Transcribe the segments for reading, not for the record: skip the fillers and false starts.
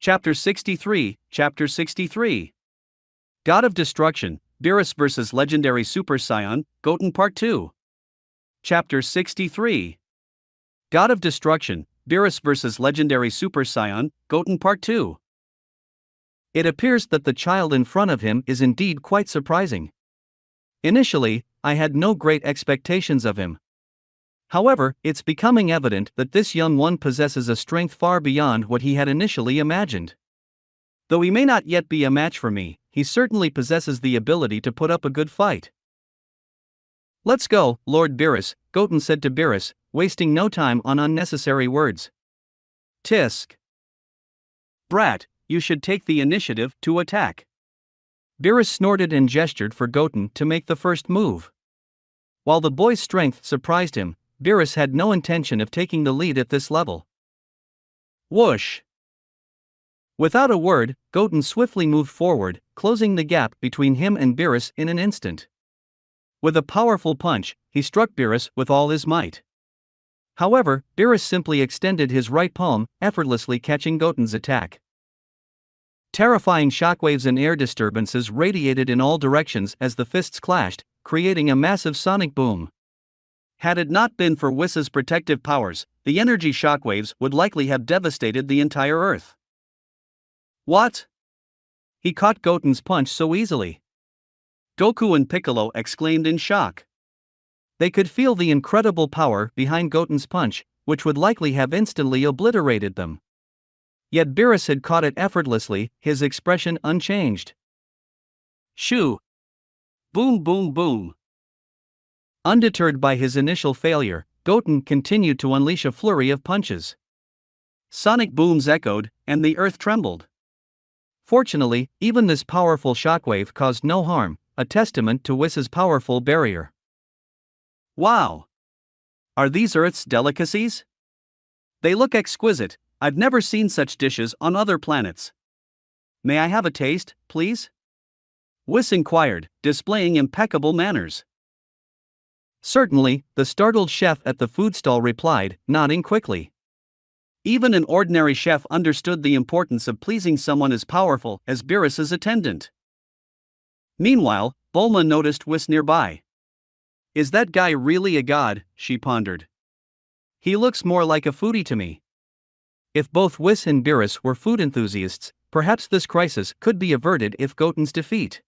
Chapter 63. God of Destruction, Beerus vs. Legendary Super Saiyan, Goten Part 2. Chapter 63. God of Destruction, Beerus vs. Legendary Super Saiyan, Goten Part 2. It appears that the child in front of him is indeed quite surprising. Initially, I had no great expectations of him. However, it's becoming evident that this young one possesses a strength far beyond what he had initially imagined. Though he may not yet be a match for me, he certainly possesses the ability to put up a good fight. "Let's go, Lord Beerus," Goten said to Beerus, wasting no time on unnecessary words. "Tisk. Brat, you should take the initiative to attack." Beerus snorted and gestured for Goten to make the first move. While the boy's strength surprised him, Beerus had no intention of taking the lead at this level. Whoosh! Without a word, Goten swiftly moved forward, closing the gap between him and Beerus in an instant. With a powerful punch, he struck Beerus with all his might. However, Beerus simply extended his right palm, effortlessly catching Goten's attack. Terrifying shockwaves and air disturbances radiated in all directions as the fists clashed, creating a massive sonic boom. Had it not been for Whis' protective powers, the energy shockwaves would likely have devastated the entire Earth. What? He caught Goten's punch so easily. Goku and Piccolo exclaimed in shock. They could feel the incredible power behind Goten's punch, which would likely have instantly obliterated them. Yet Beerus had caught it effortlessly, his expression unchanged. Shoo! Boom boom boom! Undeterred by his initial failure, Goten continued to unleash a flurry of punches. Sonic booms echoed, and the earth trembled. Fortunately, even this powerful shockwave caused no harm, a testament to Whis' powerful barrier. Wow! Are these Earth's delicacies? They look exquisite. I've never seen such dishes on other planets. May I have a taste, please? Whis inquired, displaying impeccable manners. Certainly, the startled chef at the food stall replied, nodding quickly. Even an ordinary chef understood the importance of pleasing someone as powerful as Beerus' attendant. Meanwhile, Bulma noticed Whis nearby. Is that guy really a god? She pondered. He looks more like a foodie to me. If both Whis and Beerus were food enthusiasts, perhaps this crisis could be averted if Goten's defeat.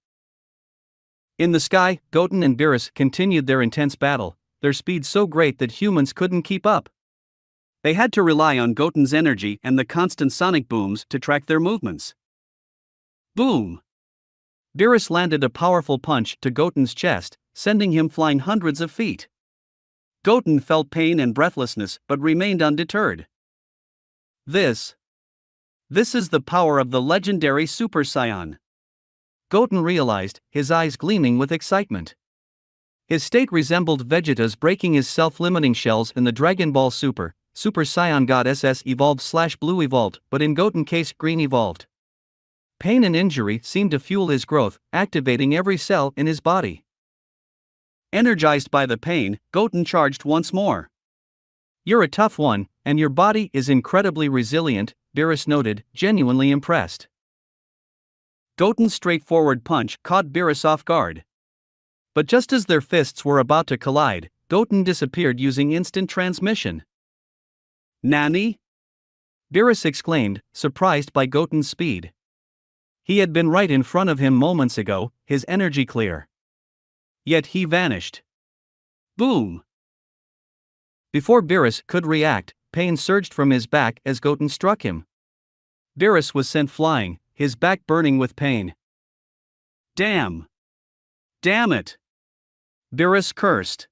In the sky, Goten and Beerus continued their intense battle, their speed so great that humans couldn't keep up. They had to rely on Goten's energy and the constant sonic booms to track their movements. Boom! Beerus landed a powerful punch to Goten's chest, sending him flying hundreds of feet. Goten felt pain and breathlessness but remained undeterred. This is the power of the legendary Super Saiyan. Goten realized, his eyes gleaming with excitement. His state resembled Vegeta's breaking his self-limiting shells in the Dragon Ball Super Saiyan God SS evolved/blue evolved, but in Goten case green evolved. Pain and injury seemed to fuel his growth, activating every cell in his body. Energized by the pain, Goten charged once more. You're a tough one, and your body is incredibly resilient, Beerus noted, genuinely impressed. Goten's straightforward punch caught Beerus off guard. But just as their fists were about to collide, Goten disappeared using instant transmission. Nani? Beerus exclaimed, surprised by Goten's speed. He had been right in front of him moments ago, his energy clear. Yet he vanished. Boom! Before Beerus could react, pain surged from his back as Goten struck him. Beerus was sent flying, his back burning with pain. Damn! Damn it! Beerus cursed.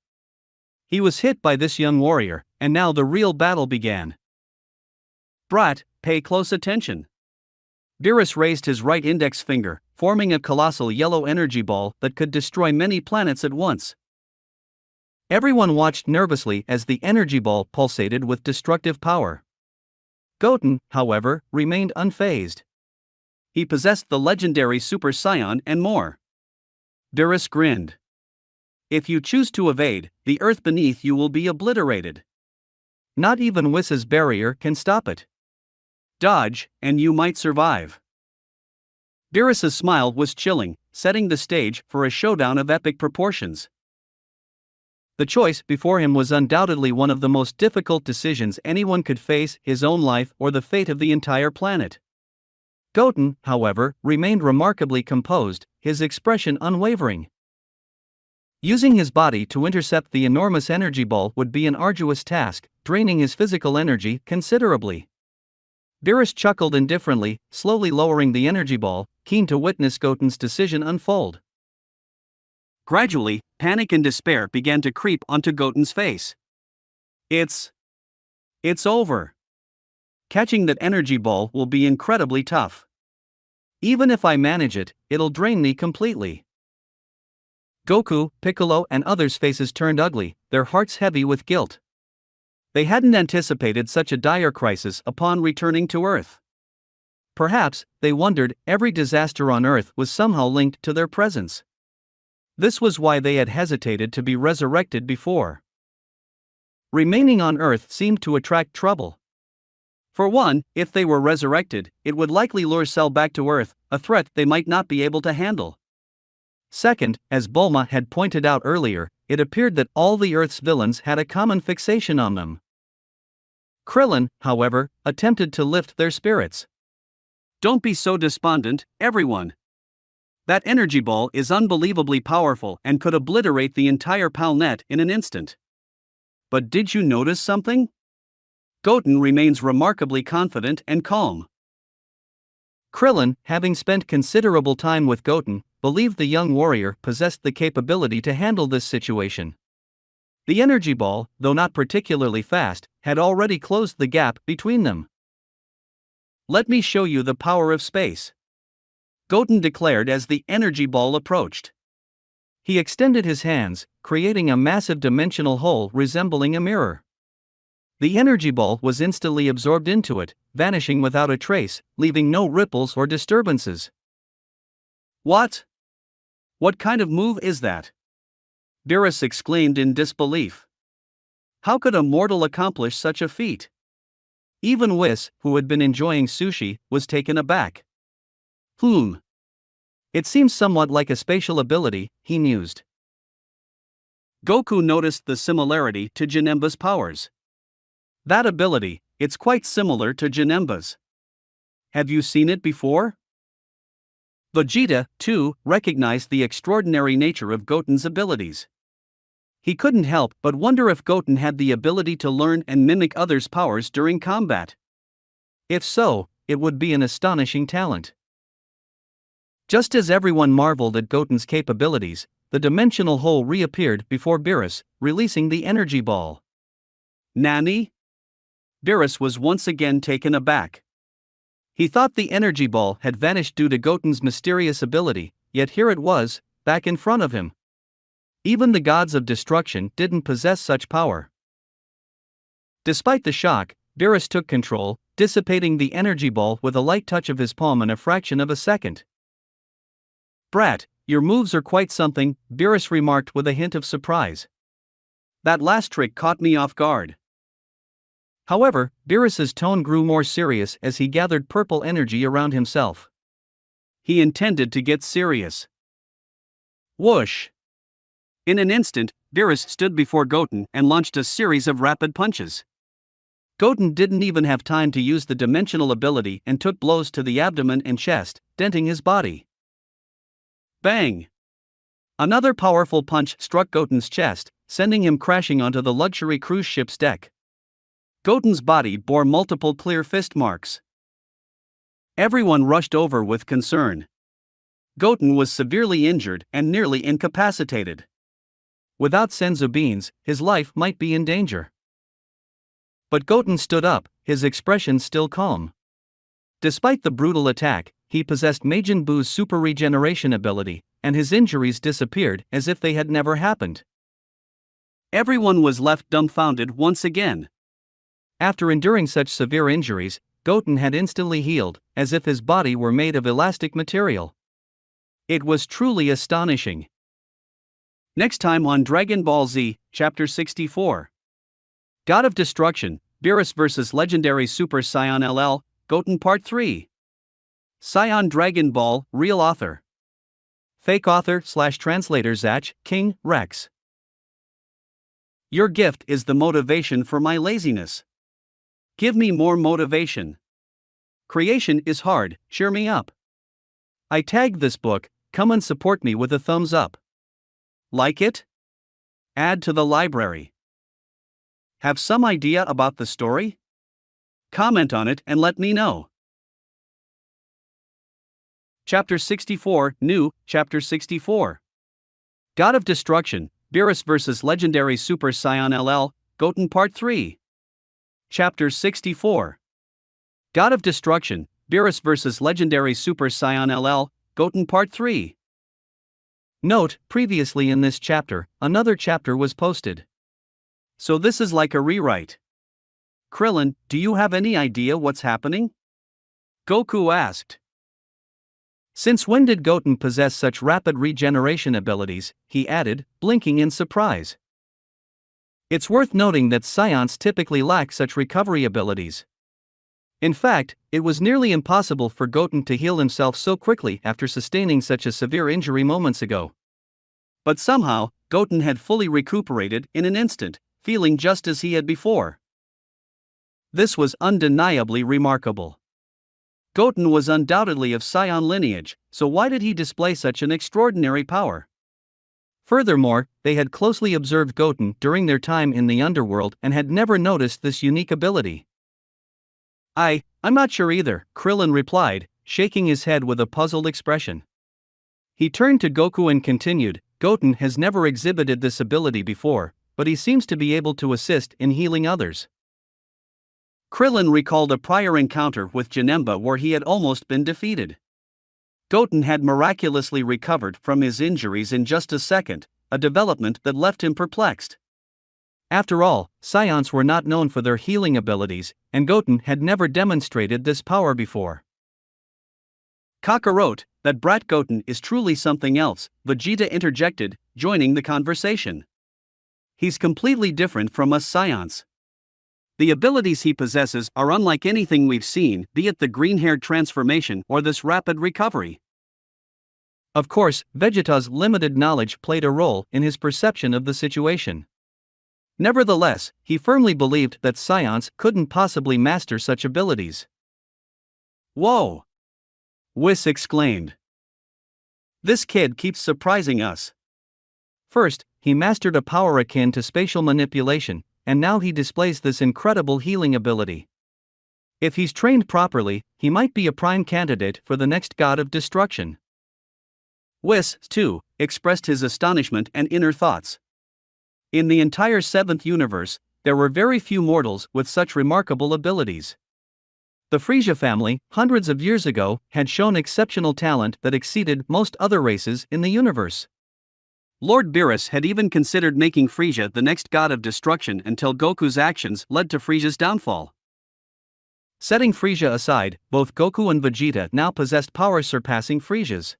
He was hit by this young warrior, and now the real battle began. Brat, pay close attention. Beerus raised his right index finger, forming a colossal yellow energy ball that could destroy many planets at once. Everyone watched nervously as the energy ball pulsated with destructive power. Goten, however, remained unfazed. He possessed the legendary Super Saiyan and more. Beerus grinned. If you choose to evade, the earth beneath you will be obliterated. Not even Whis' barrier can stop it. Dodge, and you might survive. Beerus's smile was chilling, setting the stage for a showdown of epic proportions. The choice before him was undoubtedly one of the most difficult decisions anyone could face: his own life or the fate of the entire planet. Goten, however, remained remarkably composed, his expression unwavering. Using his body to intercept the enormous energy ball would be an arduous task, draining his physical energy considerably. Beerus chuckled indifferently, slowly lowering the energy ball, keen to witness Goten's decision unfold. Gradually, panic and despair began to creep onto Goten's face. It's over. Catching that energy ball will be incredibly tough. Even if I manage it, it'll drain me completely. Goku, Piccolo, and others' faces turned ugly, their hearts heavy with guilt. They hadn't anticipated such a dire crisis upon returning to Earth. Perhaps, they wondered, every disaster on Earth was somehow linked to their presence. This was why they had hesitated to be resurrected before. Remaining on Earth seemed to attract trouble. For one, if they were resurrected, it would likely lure Cell back to Earth, a threat they might not be able to handle. Second, as Bulma had pointed out earlier, it appeared that all the Earth's villains had a common fixation on them. Krillin, however, attempted to lift their spirits. Don't be so despondent, everyone. That energy ball is unbelievably powerful and could obliterate the entire Palnet in an instant. But did you notice something? Goten remains remarkably confident and calm. Krillin, having spent considerable time with Goten, believed the young warrior possessed the capability to handle this situation. The energy ball, though not particularly fast, had already closed the gap between them. Let me show you the power of space, Goten declared as the energy ball approached. He extended his hands, creating a massive dimensional hole resembling a mirror. The energy ball was instantly absorbed into it, vanishing without a trace, leaving no ripples or disturbances. What? What kind of move is that? Beerus exclaimed in disbelief. How could a mortal accomplish such a feat? Even Whis, who had been enjoying sushi, was taken aback. It seems somewhat like a spatial ability, he mused. Goku noticed the similarity to Janemba's powers. That ability, it's quite similar to Janemba's. Have you seen it before? Vegeta, too, recognized the extraordinary nature of Goten's abilities. He couldn't help but wonder if Goten had the ability to learn and mimic others' powers during combat. If so, it would be an astonishing talent. Just as everyone marveled at Goten's capabilities, the dimensional hole reappeared before Beerus, releasing the energy ball. Nani? Beerus was once again taken aback. He thought the energy ball had vanished due to Goten's mysterious ability, yet here it was, back in front of him. Even the gods of destruction didn't possess such power. Despite the shock, Beerus took control, dissipating the energy ball with a light touch of his palm in a fraction of a second. Brat, your moves are quite something, Beerus remarked with a hint of surprise. That last trick caught me off guard. However, Beerus's tone grew more serious as he gathered purple energy around himself. He intended to get serious. Whoosh! In an instant, Beerus stood before Goten and launched a series of rapid punches. Goten didn't even have time to use the dimensional ability and took blows to the abdomen and chest, denting his body. Bang! Another powerful punch struck Goten's chest, sending him crashing onto the luxury cruise ship's deck. Goten's body bore multiple clear fist marks. Everyone rushed over with concern. Goten was severely injured and nearly incapacitated. Without senzu beans, his life might be in danger. But Goten stood up, his expression still calm. Despite the brutal attack, he possessed Majin Buu's super regeneration ability, and his injuries disappeared as if they had never happened. Everyone was left dumbfounded once again. After enduring such severe injuries, Goten had instantly healed, as if his body were made of elastic material. It was truly astonishing. Next time on Dragon Ball Z, Chapter 64. God of Destruction, Beerus vs. Legendary Super Saiyan LL. Goten Part 3. Scion Dragon Ball, real author. Fake author/translator Zach, King, Rex. Your gift is the motivation for my laziness. Give me more motivation. Creation is hard, cheer me up. I tagged this book, come and support me with a thumbs up. Like it? Add to the library. Have some idea about the story? Comment on it and let me know. Chapter 64, New, Chapter 64. God of Destruction, Beerus vs. Legendary Super Saiyan LL, Goten Part 3. Chapter 64. God of Destruction, Beerus vs. Legendary Super Saiyan LL, Goten Part 3. Note, previously in this chapter, another chapter was posted. So this is like a rewrite. Krillin, do you have any idea what's happening? Goku asked. Since when did Goten possess such rapid regeneration abilities, he added, blinking in surprise. It's worth noting that Saiyans typically lack such recovery abilities. In fact, it was nearly impossible for Goten to heal himself so quickly after sustaining such a severe injury moments ago. But somehow, Goten had fully recuperated in an instant, feeling just as he had before. This was undeniably remarkable. Goten was undoubtedly of Saiyan lineage, so why did he display such an extraordinary power? Furthermore, they had closely observed Goten during their time in the underworld and had never noticed this unique ability. I'm not sure either, Krillin replied, shaking his head with a puzzled expression. He turned to Goku and continued, Goten has never exhibited this ability before, but he seems to be able to assist in healing others. Krillin recalled a prior encounter with Janemba where he had almost been defeated. Goten had miraculously recovered from his injuries in just a second, a development that left him perplexed. After all, Saiyans were not known for their healing abilities, and Goten had never demonstrated this power before. Kakarot, that brat Goten is truly something else, Vegeta interjected, joining the conversation. He's completely different from us Saiyans. The abilities he possesses are unlike anything we've seen, be it the green-haired transformation or this rapid recovery. Of course, Vegeta's limited knowledge played a role in his perception of the situation. Nevertheless, he firmly believed that Saiyans couldn't possibly master such abilities. Whoa! Whis exclaimed. This kid keeps surprising us. First, he mastered a power akin to spatial manipulation, and now he displays this incredible healing ability. If he's trained properly, he might be a prime candidate for the next God of Destruction. Whis, too, expressed his astonishment and inner thoughts. In the entire 7th universe, there were very few mortals with such remarkable abilities. The Frieza family, hundreds of years ago, had shown exceptional talent that exceeded most other races in the universe. Lord Beerus had even considered making Frieza the next God of Destruction until Goku's actions led to Frieza's downfall. Setting Frieza aside, both Goku and Vegeta now possessed powers surpassing Frieza's.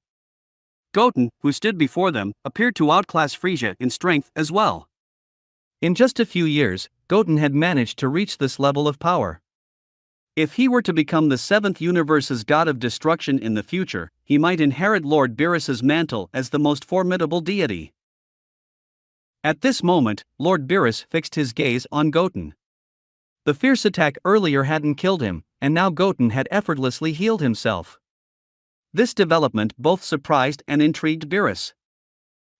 Goten, who stood before them, appeared to outclass Frieza in strength as well. In just a few years, Goten had managed to reach this level of power. If he were to become the 7th universe's God of Destruction in the future, he might inherit Lord Beerus's mantle as the most formidable deity. At this moment, Lord Beerus fixed his gaze on Goten. The fierce attack earlier hadn't killed him, and now Goten had effortlessly healed himself. This development both surprised and intrigued Beerus.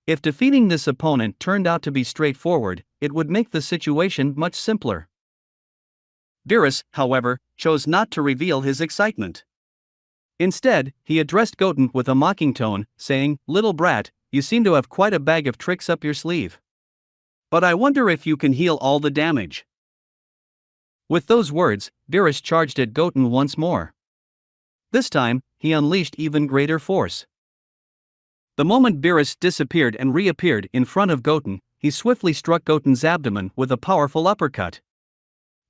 If defeating this opponent turned out to be straightforward, it would make the situation much simpler. Beerus, however, chose not to reveal his excitement. Instead, he addressed Goten with a mocking tone, saying, "Little brat, you seem to have quite a bag of tricks up your sleeve. But I wonder if you can heal all the damage." With those words, Beerus charged at Goten once more. This time, he unleashed even greater force. The moment Beerus disappeared and reappeared in front of Goten, he swiftly struck Goten's abdomen with a powerful uppercut.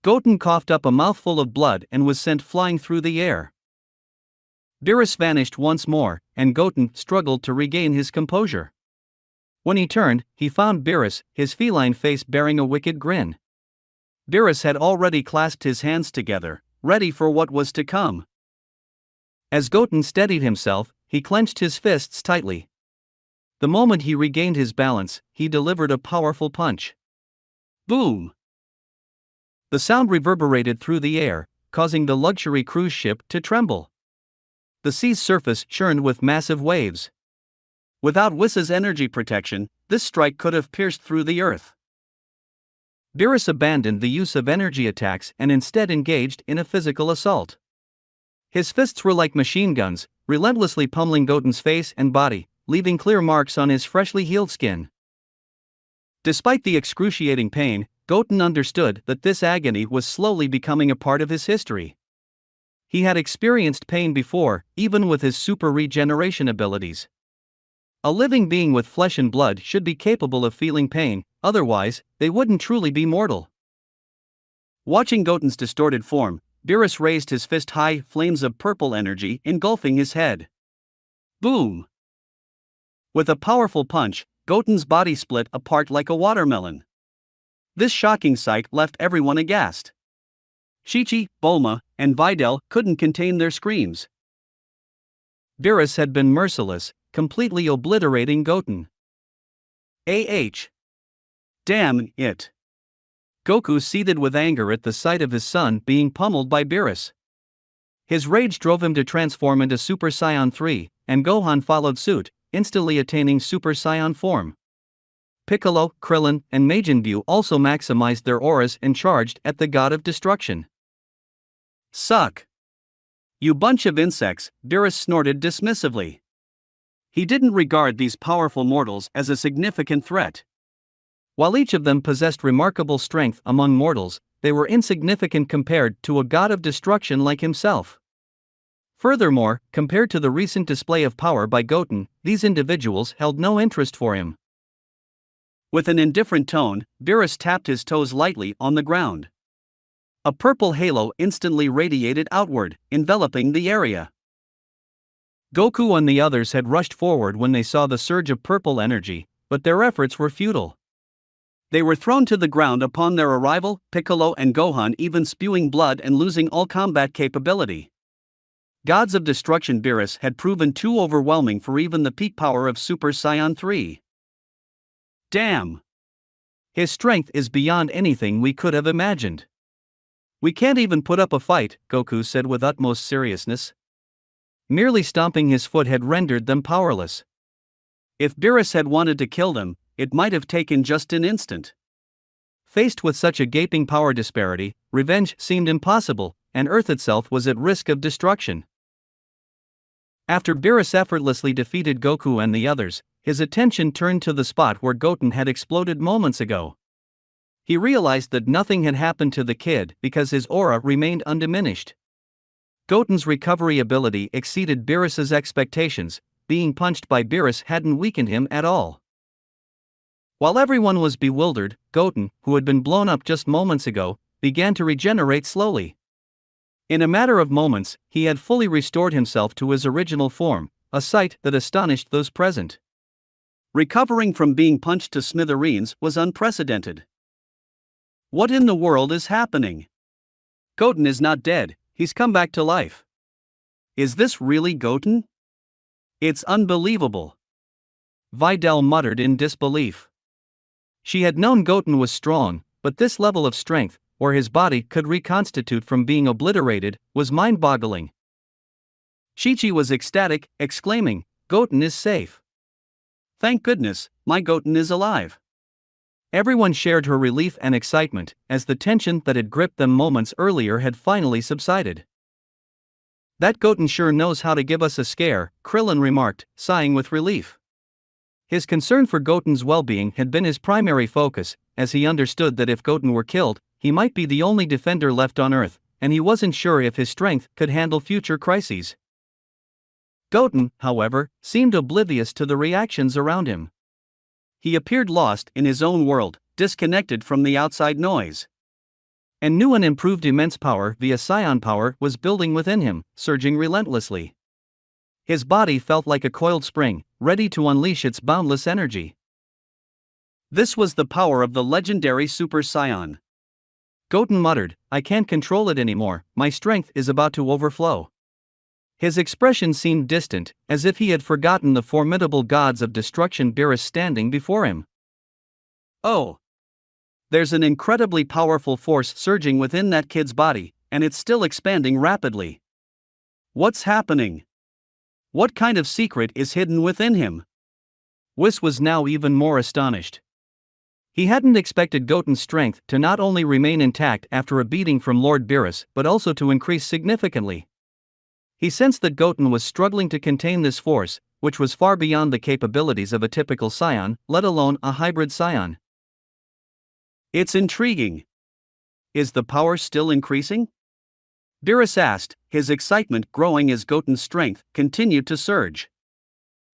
Goten coughed up a mouthful of blood and was sent flying through the air. Beerus vanished once more, and Goten struggled to regain his composure. When he turned, he found Beerus, his feline face bearing a wicked grin. Beerus had already clasped his hands together, ready for what was to come. As Goten steadied himself, he clenched his fists tightly. The moment he regained his balance, he delivered a powerful punch. Boom! The sound reverberated through the air, causing the luxury cruise ship to tremble. The sea's surface churned with massive waves. Without Whiss's energy protection, this strike could have pierced through the earth. Beerus abandoned the use of energy attacks and instead engaged in a physical assault. His fists were like machine guns, relentlessly pummeling Goten's face and body, leaving clear marks on his freshly healed skin. Despite the excruciating pain, Goten understood that this agony was slowly becoming a part of his history. He had experienced pain before, even with his super regeneration abilities. A living being with flesh and blood should be capable of feeling pain, otherwise, they wouldn't truly be mortal. Watching Goten's distorted form, Beerus raised his fist high, flames of purple energy engulfing his head. Boom! With a powerful punch, Goten's body split apart like a watermelon. This shocking sight left everyone aghast. Chi-Chi, Bulma, and Videl couldn't contain their screams. Beerus had been merciless, completely obliterating Goten. Damn it! Goku seethed with anger at the sight of his son being pummeled by Beerus. His rage drove him to transform into Super Saiyan 3, and Gohan followed suit, instantly attaining Super Saiyan form. Piccolo, Krillin, and Majin Buu also maximized their auras and charged at the God of Destruction. Suck! You bunch of insects, Beerus snorted dismissively. He didn't regard these powerful mortals as a significant threat. While each of them possessed remarkable strength among mortals, they were insignificant compared to a God of Destruction like himself. Furthermore, compared to the recent display of power by Goten, these individuals held no interest for him. With an indifferent tone, Beerus tapped his toes lightly on the ground. A purple halo instantly radiated outward, enveloping the area. Goku and the others had rushed forward when they saw the surge of purple energy, but their efforts were futile. They were thrown to the ground upon their arrival, Piccolo and Gohan even spewing blood and losing all combat capability. Gods of Destruction Beerus had proven too overwhelming for even the peak power of Super Saiyan 3. Damn! His strength is beyond anything we could have imagined. We can't even put up a fight, Goku said with utmost seriousness. Merely stomping his foot had rendered them powerless. If Beerus had wanted to kill them, it might have taken just an instant. Faced with such a gaping power disparity, revenge seemed impossible, and Earth itself was at risk of destruction. After Beerus effortlessly defeated Goku and the others, his attention turned to the spot where Goten had exploded moments ago. He realized that nothing had happened to the kid because his aura remained undiminished. Goten's recovery ability exceeded Beerus's expectations. Being punched by Beerus hadn't weakened him at all. While everyone was bewildered, Goten, who had been blown up just moments ago, began to regenerate slowly. In a matter of moments, he had fully restored himself to his original form, a sight that astonished those present. Recovering from being punched to smithereens was unprecedented. What in the world is happening? Goten is not dead, he's come back to life. Is this really Goten? It's unbelievable. Videl muttered in disbelief. She had known Goten was strong, but this level of strength, where his body could reconstitute from being obliterated, was mind-boggling. Chi-Chi was ecstatic, exclaiming, "Goten is safe. Thank goodness, my Goten is alive." Everyone shared her relief and excitement, as the tension that had gripped them moments earlier had finally subsided. "That Goten sure knows how to give us a scare," Krillin remarked, sighing with relief. His concern for Goten's well-being had been his primary focus, as he understood that if Goten were killed, he might be the only defender left on Earth, and he wasn't sure if his strength could handle future crises. Goten, however, seemed oblivious to the reactions around him. He appeared lost in his own world, disconnected from the outside noise. And new and improved immense power via Saiyan power was building within him, surging relentlessly. His body felt like a coiled spring, ready to unleash its boundless energy. This was the power of the legendary Super Saiyan. Goten muttered, "I can't control it anymore, my strength is about to overflow." His expression seemed distant, as if he had forgotten the formidable gods of destruction Beerus standing before him. "Oh! There's an incredibly powerful force surging within that kid's body, and it's still expanding rapidly. What's happening? What kind of secret is hidden within him?" Whis was now even more astonished. He hadn't expected Goten's strength to not only remain intact after a beating from Lord Beerus, but also to increase significantly. He sensed that Goten was struggling to contain this force, which was far beyond the capabilities of a typical scion, let alone a hybrid scion. "It's intriguing. Is the power still increasing?" Beerus asked, his excitement growing as Goten's strength continued to surge.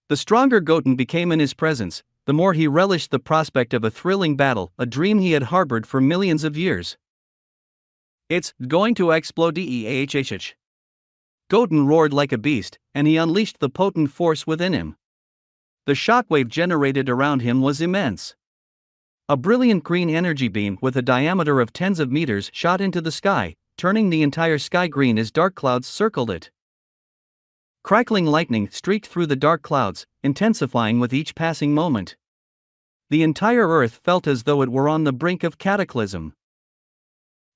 The stronger Goten became in his presence, the more he relished the prospect of a thrilling battle, a dream he had harbored for millions of years. "It's going to explode." Goten roared like a beast, and he unleashed the potent force within him. The shockwave generated around him was immense. A brilliant green energy beam with a diameter of tens of meters shot into the sky, turning the entire sky green as dark clouds circled it. Crackling lightning streaked through the dark clouds, intensifying with each passing moment. The entire earth felt as though it were on the brink of cataclysm.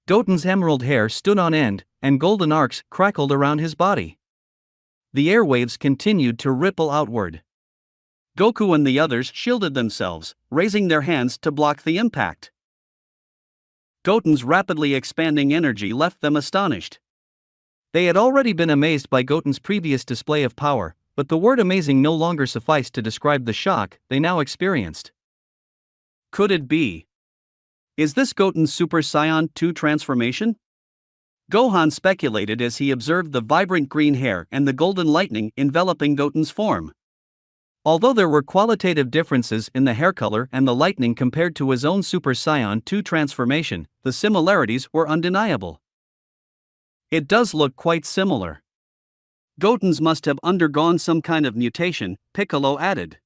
Goten's emerald hair stood on end, and golden arcs crackled around his body. The airwaves continued to ripple outward. Goku and the others shielded themselves, raising their hands to block the impact. Goten's rapidly expanding energy left them astonished. They had already been amazed by Goten's previous display of power, but the word amazing no longer sufficed to describe the shock they now experienced. Could it be? Is this Goten's Super Saiyan 2 transformation? Gohan speculated as he observed the vibrant green hair and the golden lightning enveloping Goten's form. Although there were qualitative differences in the hair color and the lightning compared to his own Super Saiyan 2 transformation, the similarities were undeniable. It does look quite similar. Goten's must have undergone some kind of mutation, Piccolo added.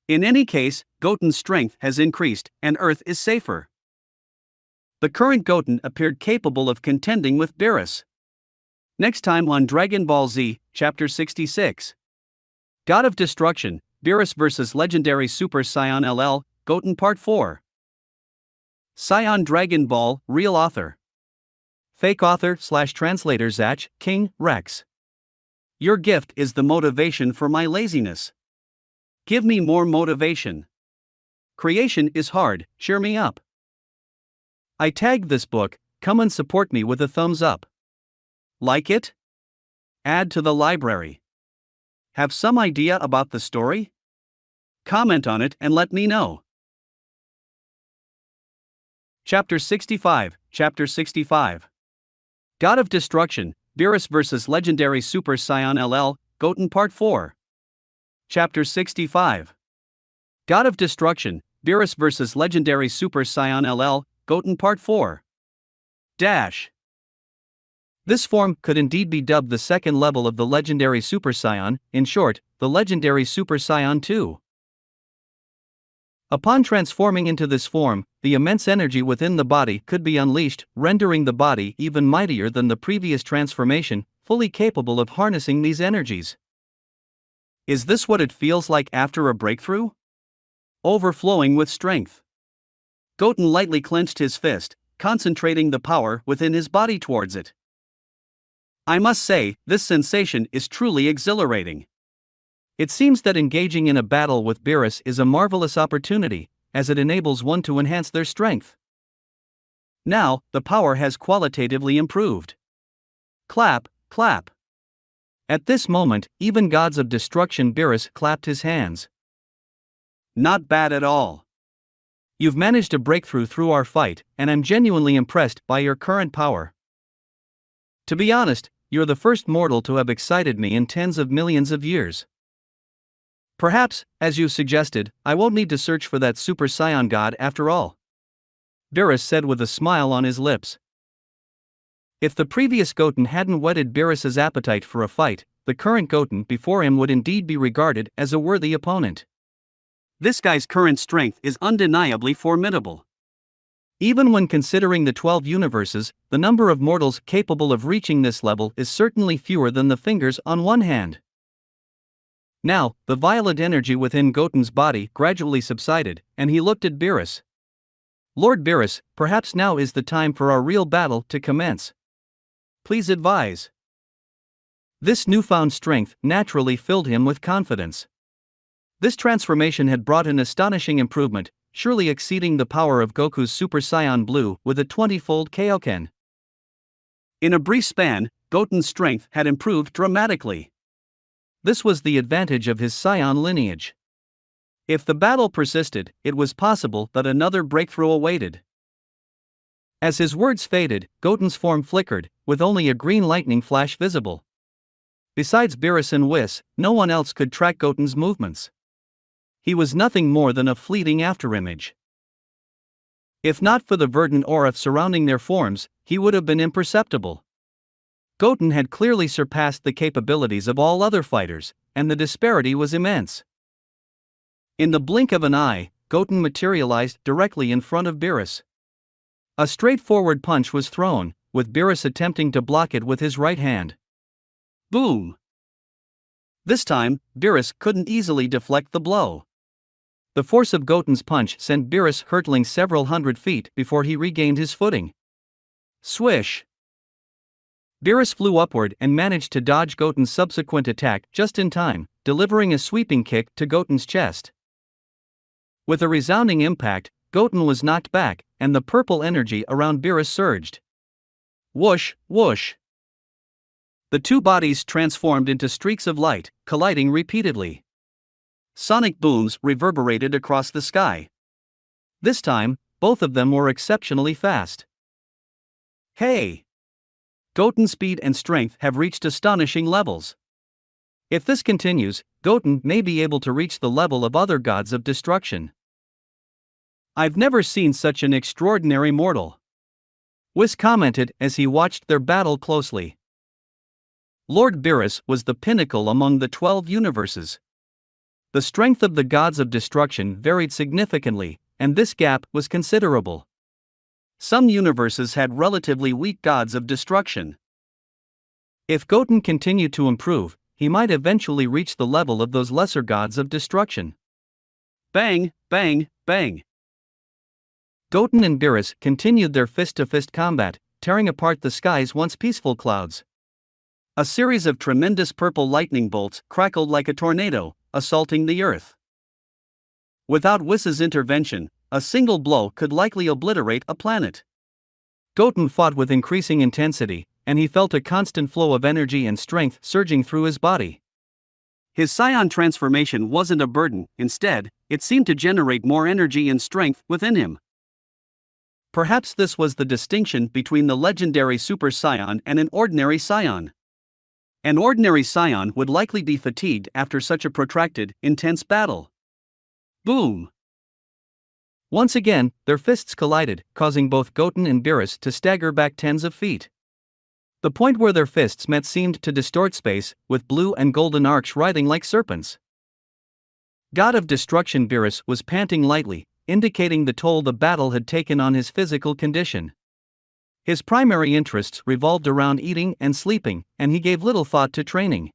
In any case, Goten's strength has increased, and Earth is safer. The current Goten appeared capable of contending with Beerus. Next time on Dragon Ball Z, Chapter 66. God of Destruction, Beerus vs. Legendary Super Saiyan LL, Goten Part 4. Saiyan Dragon Ball, real author. Fake author/translator Zach, King, Rex. Your gift is the motivation for my laziness. Give me more motivation. Creation is hard, cheer me up. I tagged this book, come and support me with a thumbs up. Like it? Add to the library. Have some idea about the story? Comment on it and let me know. Chapter 65, Chapter 65. God of Destruction, Beerus vs. Legendary Super Saiyan LL, Goten Part 4. Chapter 65. God of Destruction, Beerus vs. Legendary Super Saiyan LL, Goten Part 4. This form could indeed be dubbed the second level of the Legendary Super Saiyan, in short, the Legendary Super Saiyan 2. Upon transforming into this form, the immense energy within the body could be unleashed, rendering the body even mightier than the previous transformation, fully capable of harnessing these energies. Is this what it feels like after a breakthrough? Overflowing with strength. Goten lightly clenched his fist, concentrating the power within his body towards it. I must say, this sensation is truly exhilarating. It seems that engaging in a battle with Beerus is a marvelous opportunity, as it enables one to enhance their strength. Now, the power has qualitatively improved. Clap, clap. At this moment, even gods of destruction Beerus clapped his hands. Not bad at all. You've managed to break through our fight, and I'm genuinely impressed by your current power. To be honest, you're the first mortal to have excited me in tens of millions of years. Perhaps, as you suggested, I won't need to search for that Super Saiyan god after all. Beerus said with a smile on his lips. If the previous Goten hadn't whetted Beerus's appetite for a fight, the current Goten before him would indeed be regarded as a worthy opponent. This guy's current strength is undeniably formidable. Even when considering the 12 universes, the number of mortals capable of reaching this level is certainly fewer than the fingers on one hand. Now, the violent energy within Goten's body gradually subsided, and he looked at Beerus. Lord Beerus, perhaps now is the time for our real battle to commence. Please advise. This newfound strength naturally filled him with confidence. This transformation had brought an astonishing improvement, surely exceeding the power of Goku's Super Saiyan Blue with a 20-fold Kaioken. In a brief span, Goten's strength had improved dramatically. This was the advantage of his Saiyan lineage. If the battle persisted, it was possible that another breakthrough awaited. As his words faded, Goten's form flickered, with only a green lightning flash visible. Besides Beerus and Whis, no one else could track Goten's movements. He was nothing more than a fleeting afterimage. If not for the verdant aura surrounding their forms, he would have been imperceptible. Goten had clearly surpassed the capabilities of all other fighters, and the disparity was immense. In the blink of an eye, Goten materialized directly in front of Beerus. A straightforward punch was thrown, with Beerus attempting to block it with his right hand. Boom! This time, Beerus couldn't easily deflect the blow. The force of Goten's punch sent Beerus hurtling several hundred feet before he regained his footing. Swish! Beerus flew upward and managed to dodge Goten's subsequent attack just in time, delivering a sweeping kick to Goten's chest. With a resounding impact, Goten was knocked back, and the purple energy around Beerus surged. Whoosh, whoosh! The two bodies transformed into streaks of light, colliding repeatedly. Sonic booms reverberated across the sky. This time, both of them were exceptionally fast. Hey! Goten's speed and strength have reached astonishing levels. If this continues, Goten may be able to reach the level of other gods of destruction. I've never seen such an extraordinary mortal. Whis commented as he watched their battle closely. Lord Beerus was the pinnacle among the 12 universes. The strength of the gods of destruction varied significantly, and this gap was considerable. Some universes had relatively weak gods of destruction. If Goten continued to improve, he might eventually reach the level of those lesser gods of destruction. Bang, bang, bang. Goten and Beerus continued their fist-to-fist combat, tearing apart the sky's once peaceful clouds. A series of tremendous purple lightning bolts crackled like a tornado, assaulting the earth. Without Whis' intervention, a single blow could likely obliterate a planet. Goten fought with increasing intensity, and he felt a constant flow of energy and strength surging through his body. His Saiyan transformation wasn't a burden, instead, it seemed to generate more energy and strength within him. Perhaps this was the distinction between the legendary Super Saiyan and an ordinary Saiyan. An ordinary Saiyan would likely be fatigued after such a protracted, intense battle. Boom! Once again, their fists collided, causing both Goten and Beerus to stagger back tens of feet. The point where their fists met seemed to distort space, with blue and golden arcs writhing like serpents. God of Destruction Beerus was panting lightly, indicating the toll the battle had taken on his physical condition. His primary interests revolved around eating and sleeping, and he gave little thought to training.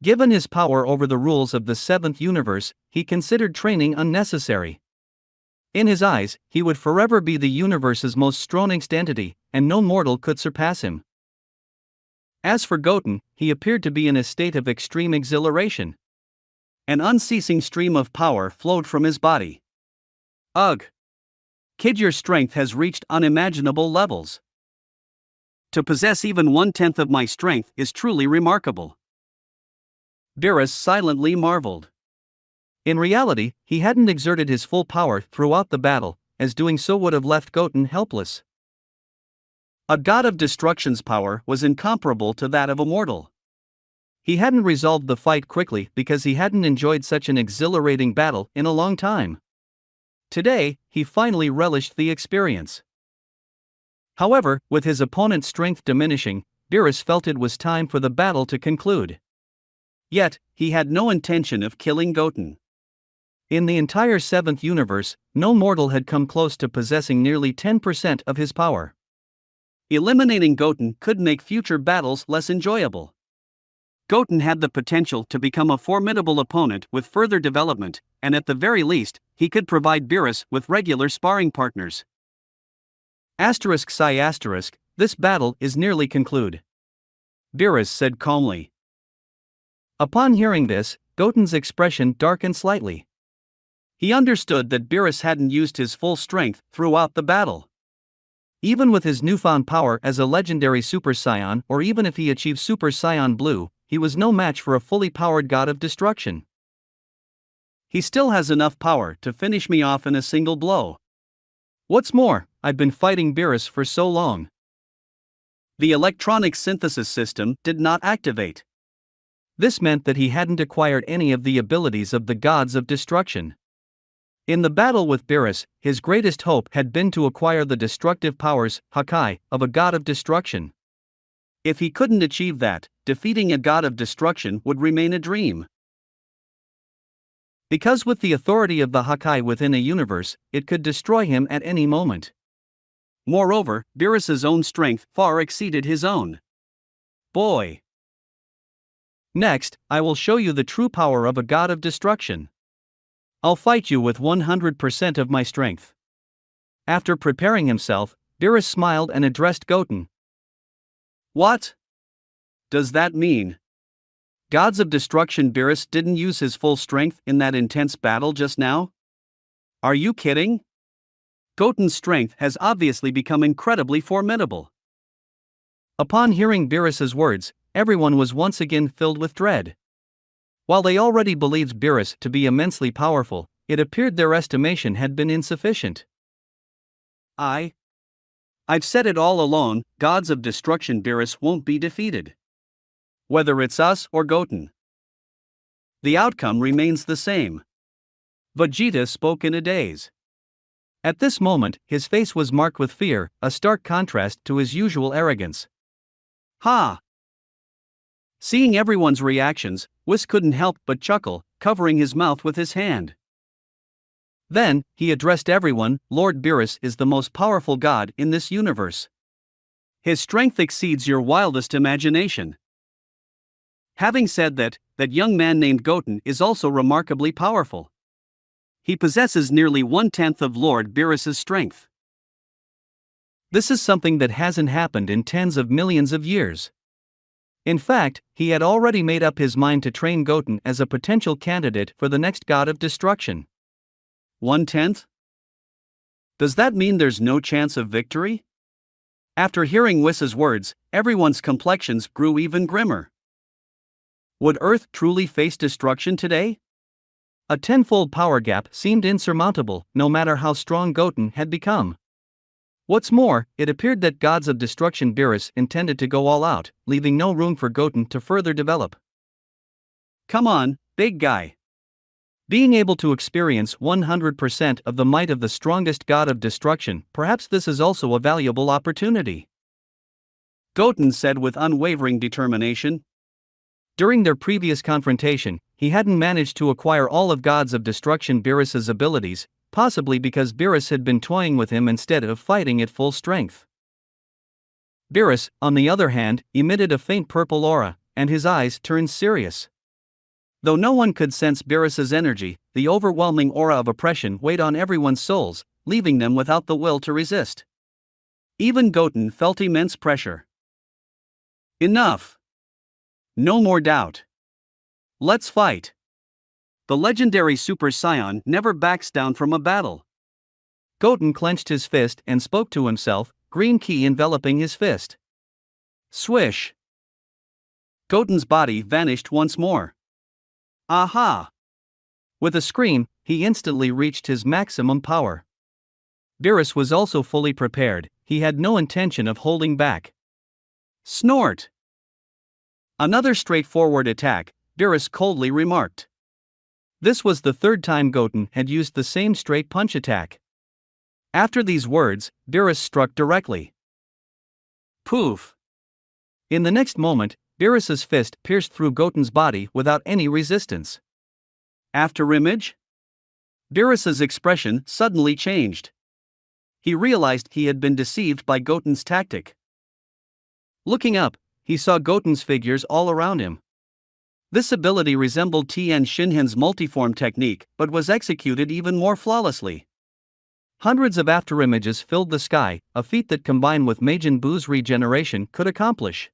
Given his power over the rules of the seventh universe, he considered training unnecessary. In his eyes, he would forever be the universe's most strongest entity, and no mortal could surpass him. As for Goten, he appeared to be in a state of extreme exhilaration. An unceasing stream of power flowed from his body. Ugh! Kid, your strength has reached unimaginable levels. To possess even 1/10 of my strength is truly remarkable. Beerus silently marveled. In reality, he hadn't exerted his full power throughout the battle, as doing so would have left Goten helpless. A god of destruction's power was incomparable to that of a mortal. He hadn't resolved the fight quickly because he hadn't enjoyed such an exhilarating battle in a long time. Today, he finally relished the experience. However, with his opponent's strength diminishing, Beerus felt it was time for the battle to conclude. Yet, he had no intention of killing Goten. In the entire 7th universe, no mortal had come close to possessing nearly 10% of his power. Eliminating Goten could make future battles less enjoyable. Goten had the potential to become a formidable opponent with further development, and at the very least, he could provide Beerus with regular sparring partners. ****, this battle is nearly concluded," Beerus said calmly. Upon hearing this, Goten's expression darkened slightly. He understood that Beerus hadn't used his full strength throughout the battle. Even with his newfound power as a legendary Super Saiyan, or even if he achieved Super Saiyan Blue, he was no match for a fully powered god of destruction. He still has enough power to finish me off in a single blow. What's more, I've been fighting Beerus for so long. The electronic synthesis system did not activate. This meant that he hadn't acquired any of the abilities of the gods of destruction. In the battle with Beerus, his greatest hope had been to acquire the destructive powers, Hakai, of a god of destruction. If he couldn't achieve that, defeating a god of destruction would remain a dream. Because with the authority of the Hakai within a universe, it could destroy him at any moment. Moreover, Beerus's own strength far exceeded his own. Boy! Next, I will show you the true power of a god of destruction. I'll fight you with 100% of my strength. After preparing himself, Beerus smiled and addressed Goten. What does that mean? Gods of destruction, Beerus didn't use his full strength in that intense battle just now? Are you kidding? Goten's strength has obviously become incredibly formidable. Upon hearing Beerus's words, everyone was once again filled with dread. While they already believed Beerus to be immensely powerful, it appeared their estimation had been insufficient. I've said it all along, gods of destruction, Beerus won't be defeated. Whether it's us or Goten, the outcome remains the same. Vegeta spoke in a daze. At this moment, his face was marked with fear, a stark contrast to his usual arrogance. Ha! Seeing everyone's reactions, Whis couldn't help but chuckle, covering his mouth with his hand. Then, he addressed everyone. Lord Beerus is the most powerful god in this universe. His strength exceeds your wildest imagination. Having said that young man named Goten is also remarkably powerful. He possesses nearly 1/10 of Lord Beerus's strength. This is something that hasn't happened in tens of millions of years. In fact, he had already made up his mind to train Goten as a potential candidate for the next god of destruction. 1/10? Does that mean there's no chance of victory? After hearing Whis's words, everyone's complexions grew even grimmer. Would Earth truly face destruction today? A tenfold power gap seemed insurmountable, no matter how strong Goten had become. What's more, it appeared that gods of destruction Beerus intended to go all out, leaving no room for Goten to further develop. Come on, big guy. Being able to experience 100% of the might of the strongest god of destruction, perhaps this is also a valuable opportunity, Goten said with unwavering determination. During their previous confrontation, he hadn't managed to acquire all of gods of destruction Beerus's abilities, possibly because Beerus had been toying with him instead of fighting at full strength. Beerus, on the other hand, emitted a faint purple aura, and his eyes turned serious. Though no one could sense Beerus's energy, the overwhelming aura of oppression weighed on everyone's souls, leaving them without the will to resist. Even Goten felt immense pressure. Enough! No more doubt. Let's fight. The legendary Super Saiyan never backs down from a battle. Goten clenched his fist and spoke to himself, green ki enveloping his fist. Swish! Goten's body vanished once more. Aha! With a scream, he instantly reached his maximum power. Beerus was also fully prepared, he had no intention of holding back. Snort! Another straightforward attack, Beerus coldly remarked. This was the third time Goten had used the same straight punch attack. After these words, Beerus struck directly. Poof! In the next moment, Beerus's fist pierced through Goten's body without any resistance. After image? Beerus's expression suddenly changed. He realized he had been deceived by Goten's tactic. Looking up, he saw Goten's figures all around him. This ability resembled Tien Shinhan's multiform technique but was executed even more flawlessly. Hundreds of afterimages filled the sky, a feat that combined with Majin Buu's regeneration could accomplish.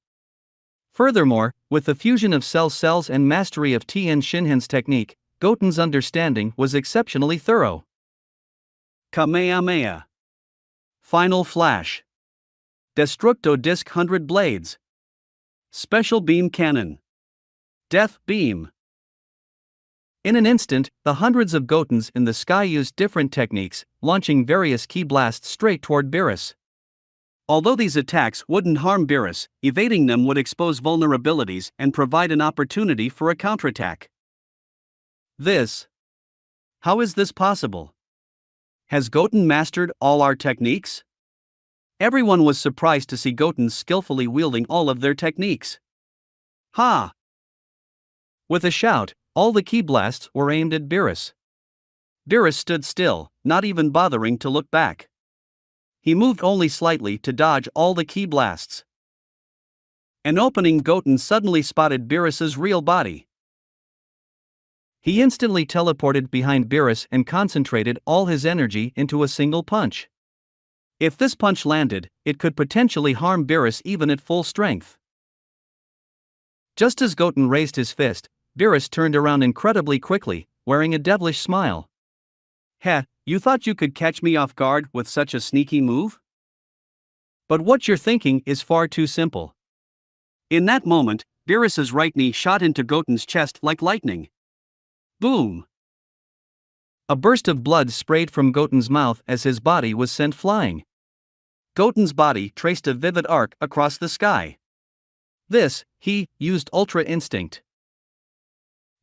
Furthermore, with the fusion of cells and mastery of Tien Shinhan's technique, Goten's understanding was exceptionally thorough. Kamehameha. Final Flash. Destructo Disc 100 Blades. Special Beam Cannon. Death Beam. In an instant, the hundreds of Gotens in the sky used different techniques, launching various ki blasts straight toward Beerus. Although these attacks wouldn't harm Beerus, evading them would expose vulnerabilities and provide an opportunity for a counterattack. How is this possible? Has Goten mastered all our techniques? Everyone was surprised to see Goten skillfully wielding all of their techniques. Ha! With a shout, all the ki blasts were aimed at Beerus. Beerus stood still, not even bothering to look back. He moved only slightly to dodge all the ki blasts. An opening, Goten suddenly spotted Beerus's real body. He instantly teleported behind Beerus and concentrated all his energy into a single punch. If this punch landed, it could potentially harm Beerus even at full strength. Just as Goten raised his fist, Beerus turned around incredibly quickly, wearing a devilish smile. Heh, you thought you could catch me off guard with such a sneaky move? But what you're thinking is far too simple. In that moment, Beerus's right knee shot into Goten's chest like lightning. Boom! A burst of blood sprayed from Goten's mouth as his body was sent flying. Goten's body traced a vivid arc across the sky. He used Ultra Instinct.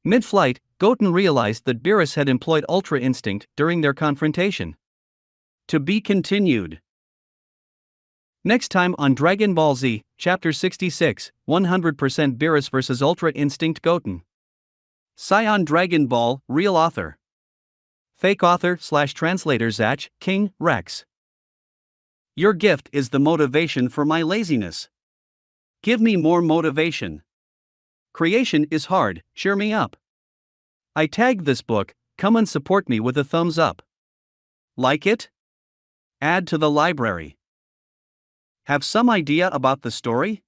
Mid-flight, Goten realized that Beerus had employed Ultra Instinct during their confrontation. To be continued. Next time on Dragon Ball Z, Chapter 66, 100% Beerus vs Ultra Instinct Goten. Scion Dragon Ball, real author. Fake author/translator Zach, King, Rex. Your gift is the motivation for my laziness. Give me more motivation. Creation is hard, cheer me up. I tagged this book, come and support me with a thumbs up. Like it? Add to the library. Have some idea about the story?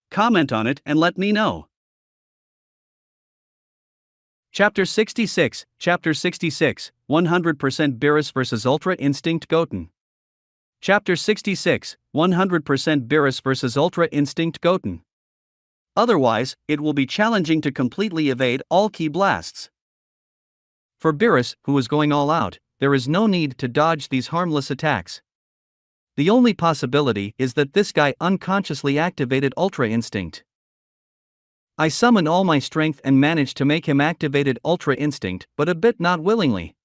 Comment on it and let me know. Chapter 66, 100% Beerus vs Ultra Instinct Goten. Chapter 66, 100% Beerus vs Ultra Instinct Goten. Otherwise, it will be challenging to completely evade all ki blasts. For Beerus, who is going all out, there is no need to dodge these harmless attacks. The only possibility is that this guy unconsciously activated Ultra Instinct. I summoned all my strength and managed to make him activated Ultra Instinct, but a bit not willingly.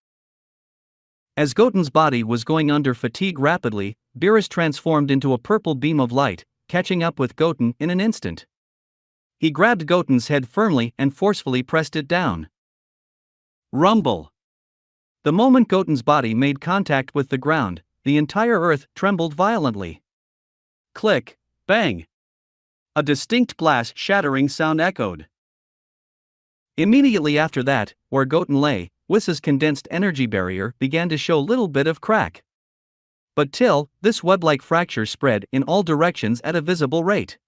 As Goten's body was going under fatigue rapidly, Beerus transformed into a purple beam of light, catching up with Goten in an instant. He grabbed Goten's head firmly and forcefully pressed it down. Rumble! The moment Goten's body made contact with the ground, the entire earth trembled violently. Click, bang! A distinct glass shattering sound echoed. Immediately after that, where Goten lay, Whis' condensed energy barrier began to show little bit of crack. But till, this web-like fracture spread in all directions at a visible rate.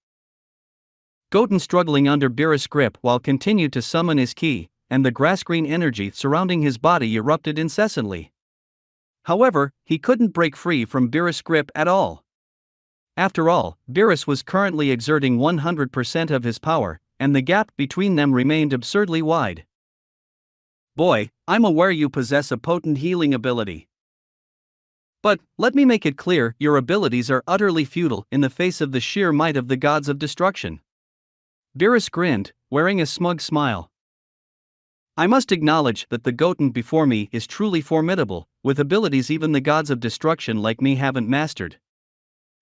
Goten struggling under Beerus' grip while continued to summon his ki, and the grass-green energy surrounding his body erupted incessantly. However, he couldn't break free from Beerus' grip at all. After all, Beerus was currently exerting 100% of his power, and the gap between them remained absurdly wide. Boy, I'm aware you possess a potent healing ability. But, let me make it clear, your abilities are utterly futile in the face of the sheer might of the gods of destruction. Beerus grinned, wearing a smug smile. I must acknowledge that the Goten before me is truly formidable, with abilities even the gods of destruction like me haven't mastered.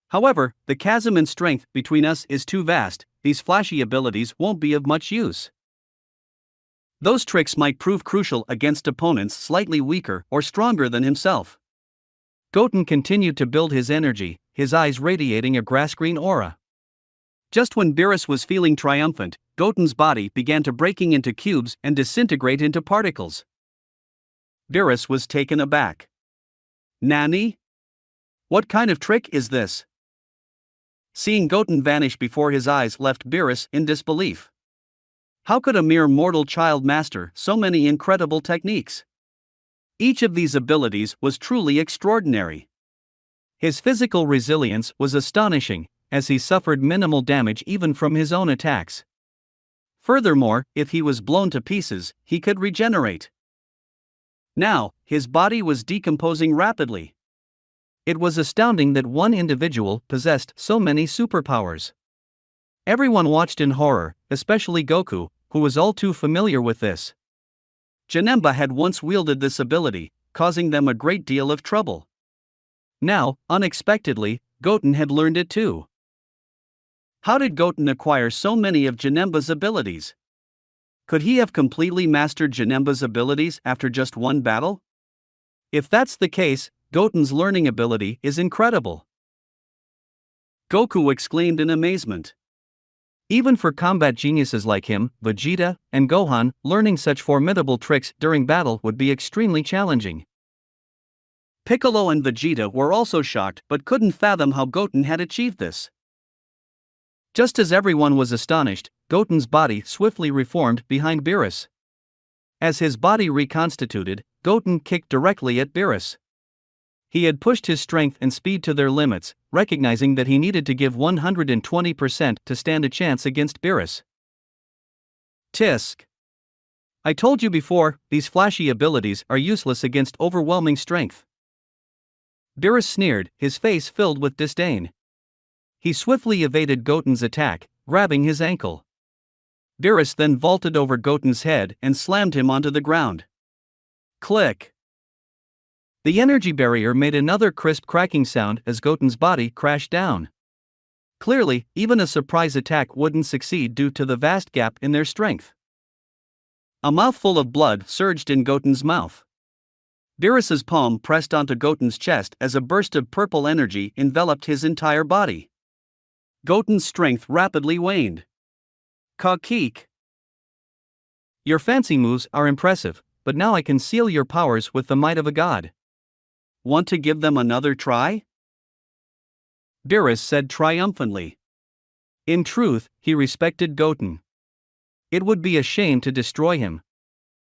However, the chasm in strength between us is too vast, these flashy abilities won't be of much use. Those tricks might prove crucial against opponents slightly weaker or stronger than himself. Goten continued to build his energy, his eyes radiating a grass-green aura. Just when Beerus was feeling triumphant, Goten's body began to breaking into cubes and disintegrate into particles. Beerus was taken aback. Nani? What kind of trick is this? Seeing Goten vanish before his eyes left Beerus in disbelief. How could a mere mortal child master so many incredible techniques? Each of these abilities was truly extraordinary. His physical resilience was astonishing, as he suffered minimal damage even from his own attacks. Furthermore, if he was blown to pieces, he could regenerate. Now, his body was decomposing rapidly. It was astounding that one individual possessed so many superpowers. Everyone watched in horror, especially Goku, who was all too familiar with this. Janemba had once wielded this ability, causing them a great deal of trouble. Now, unexpectedly, Goten had learned it too. How did Goten acquire so many of Janemba's abilities? Could he have completely mastered Janemba's abilities after just one battle? If that's the case, Goten's learning ability is incredible. Goku exclaimed in amazement. Even for combat geniuses like him, Vegeta, and Gohan, learning such formidable tricks during battle would be extremely challenging. Piccolo and Vegeta were also shocked but couldn't fathom how Goten had achieved this. Just as everyone was astonished, Goten's body swiftly reformed behind Beerus. As his body reconstituted, Goten kicked directly at Beerus. He had pushed his strength and speed to their limits, recognizing that he needed to give 120% to stand a chance against Beerus. Tisk. I told you before, these flashy abilities are useless against overwhelming strength. Beerus sneered, his face filled with disdain. He swiftly evaded Goten's attack, grabbing his ankle. Beerus then vaulted over Goten's head and slammed him onto the ground. Click! The energy barrier made another crisp cracking sound as Goten's body crashed down. Clearly, even a surprise attack wouldn't succeed due to the vast gap in their strength. A mouthful of blood surged in Goten's mouth. Beerus's palm pressed onto Goten's chest as a burst of purple energy enveloped his entire body. Goten's strength rapidly waned. Kakik. Your fancy moves are impressive, but now I can seal your powers with the might of a god. Want to give them another try? Beerus said triumphantly. In truth, he respected Goten. It would be a shame to destroy him.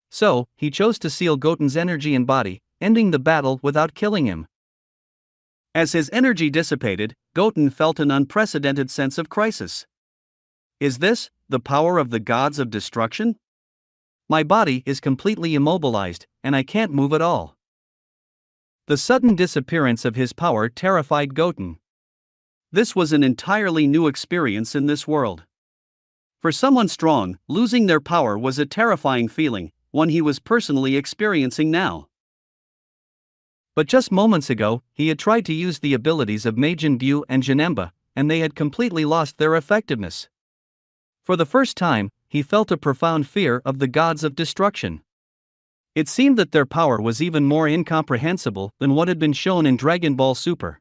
So, he chose to seal Goten's energy and body, ending the battle without killing him. As his energy dissipated, Goten felt an unprecedented sense of crisis. Is this the power of the gods of destruction? My body is completely immobilized, and I can't move at all. The sudden disappearance of his power terrified Goten. This was an entirely new experience in this world. For someone strong, losing their power was a terrifying feeling, one he was personally experiencing now. But just moments ago, he had tried to use the abilities of Majin Buu and Janemba, and they had completely lost their effectiveness. For the first time, he felt a profound fear of the gods of destruction. It seemed that their power was even more incomprehensible than what had been shown in Dragon Ball Super.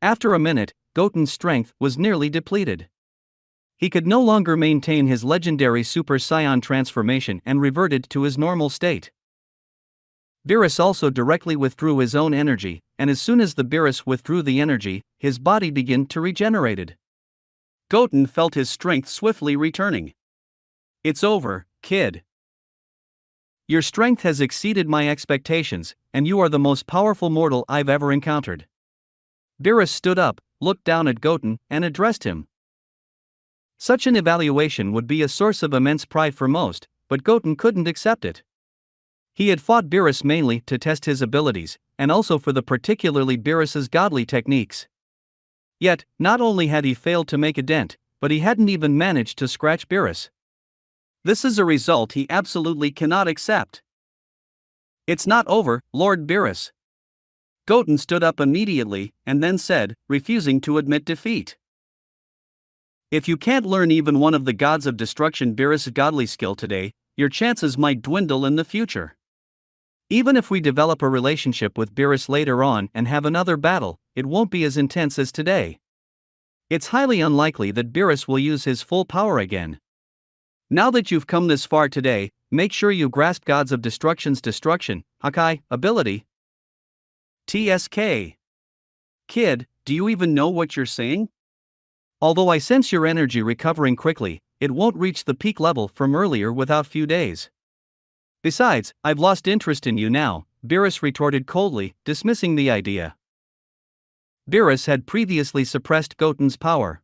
After a minute, Goten's strength was nearly depleted. He could no longer maintain his legendary Super Saiyan transformation and reverted to his normal state. Beerus also directly withdrew his own energy, and as soon as the Beerus withdrew the energy, his body began to regenerate. Goten felt his strength swiftly returning. It's over, kid. Your strength has exceeded my expectations, and you are the most powerful mortal I've ever encountered. Beerus stood up, looked down at Goten, and addressed him. Such an evaluation would be a source of immense pride for most, but Goten couldn't accept it. He had fought Beerus mainly to test his abilities, and also for the particularly Beerus's godly techniques. Yet, not only had he failed to make a dent, but he hadn't even managed to scratch Beerus. This is a result he absolutely cannot accept. It's not over, Lord Beerus. Goten stood up immediately, and then said, refusing to admit defeat. If you can't learn even one of the gods of destruction Beerus' godly skill today, your chances might dwindle in the future. Even if we develop a relationship with Beerus later on and have another battle, it won't be as intense as today. It's highly unlikely that Beerus will use his full power again. Now that you've come this far today, make sure you grasp Gods of Destruction's destruction, Hakai, ability. TSK. Kid, do you even know what you're saying? Although I sense your energy recovering quickly, it won't reach the peak level from earlier without few days. Besides, I've lost interest in you now, Beerus retorted coldly, dismissing the idea. Beerus had previously suppressed Goten's power.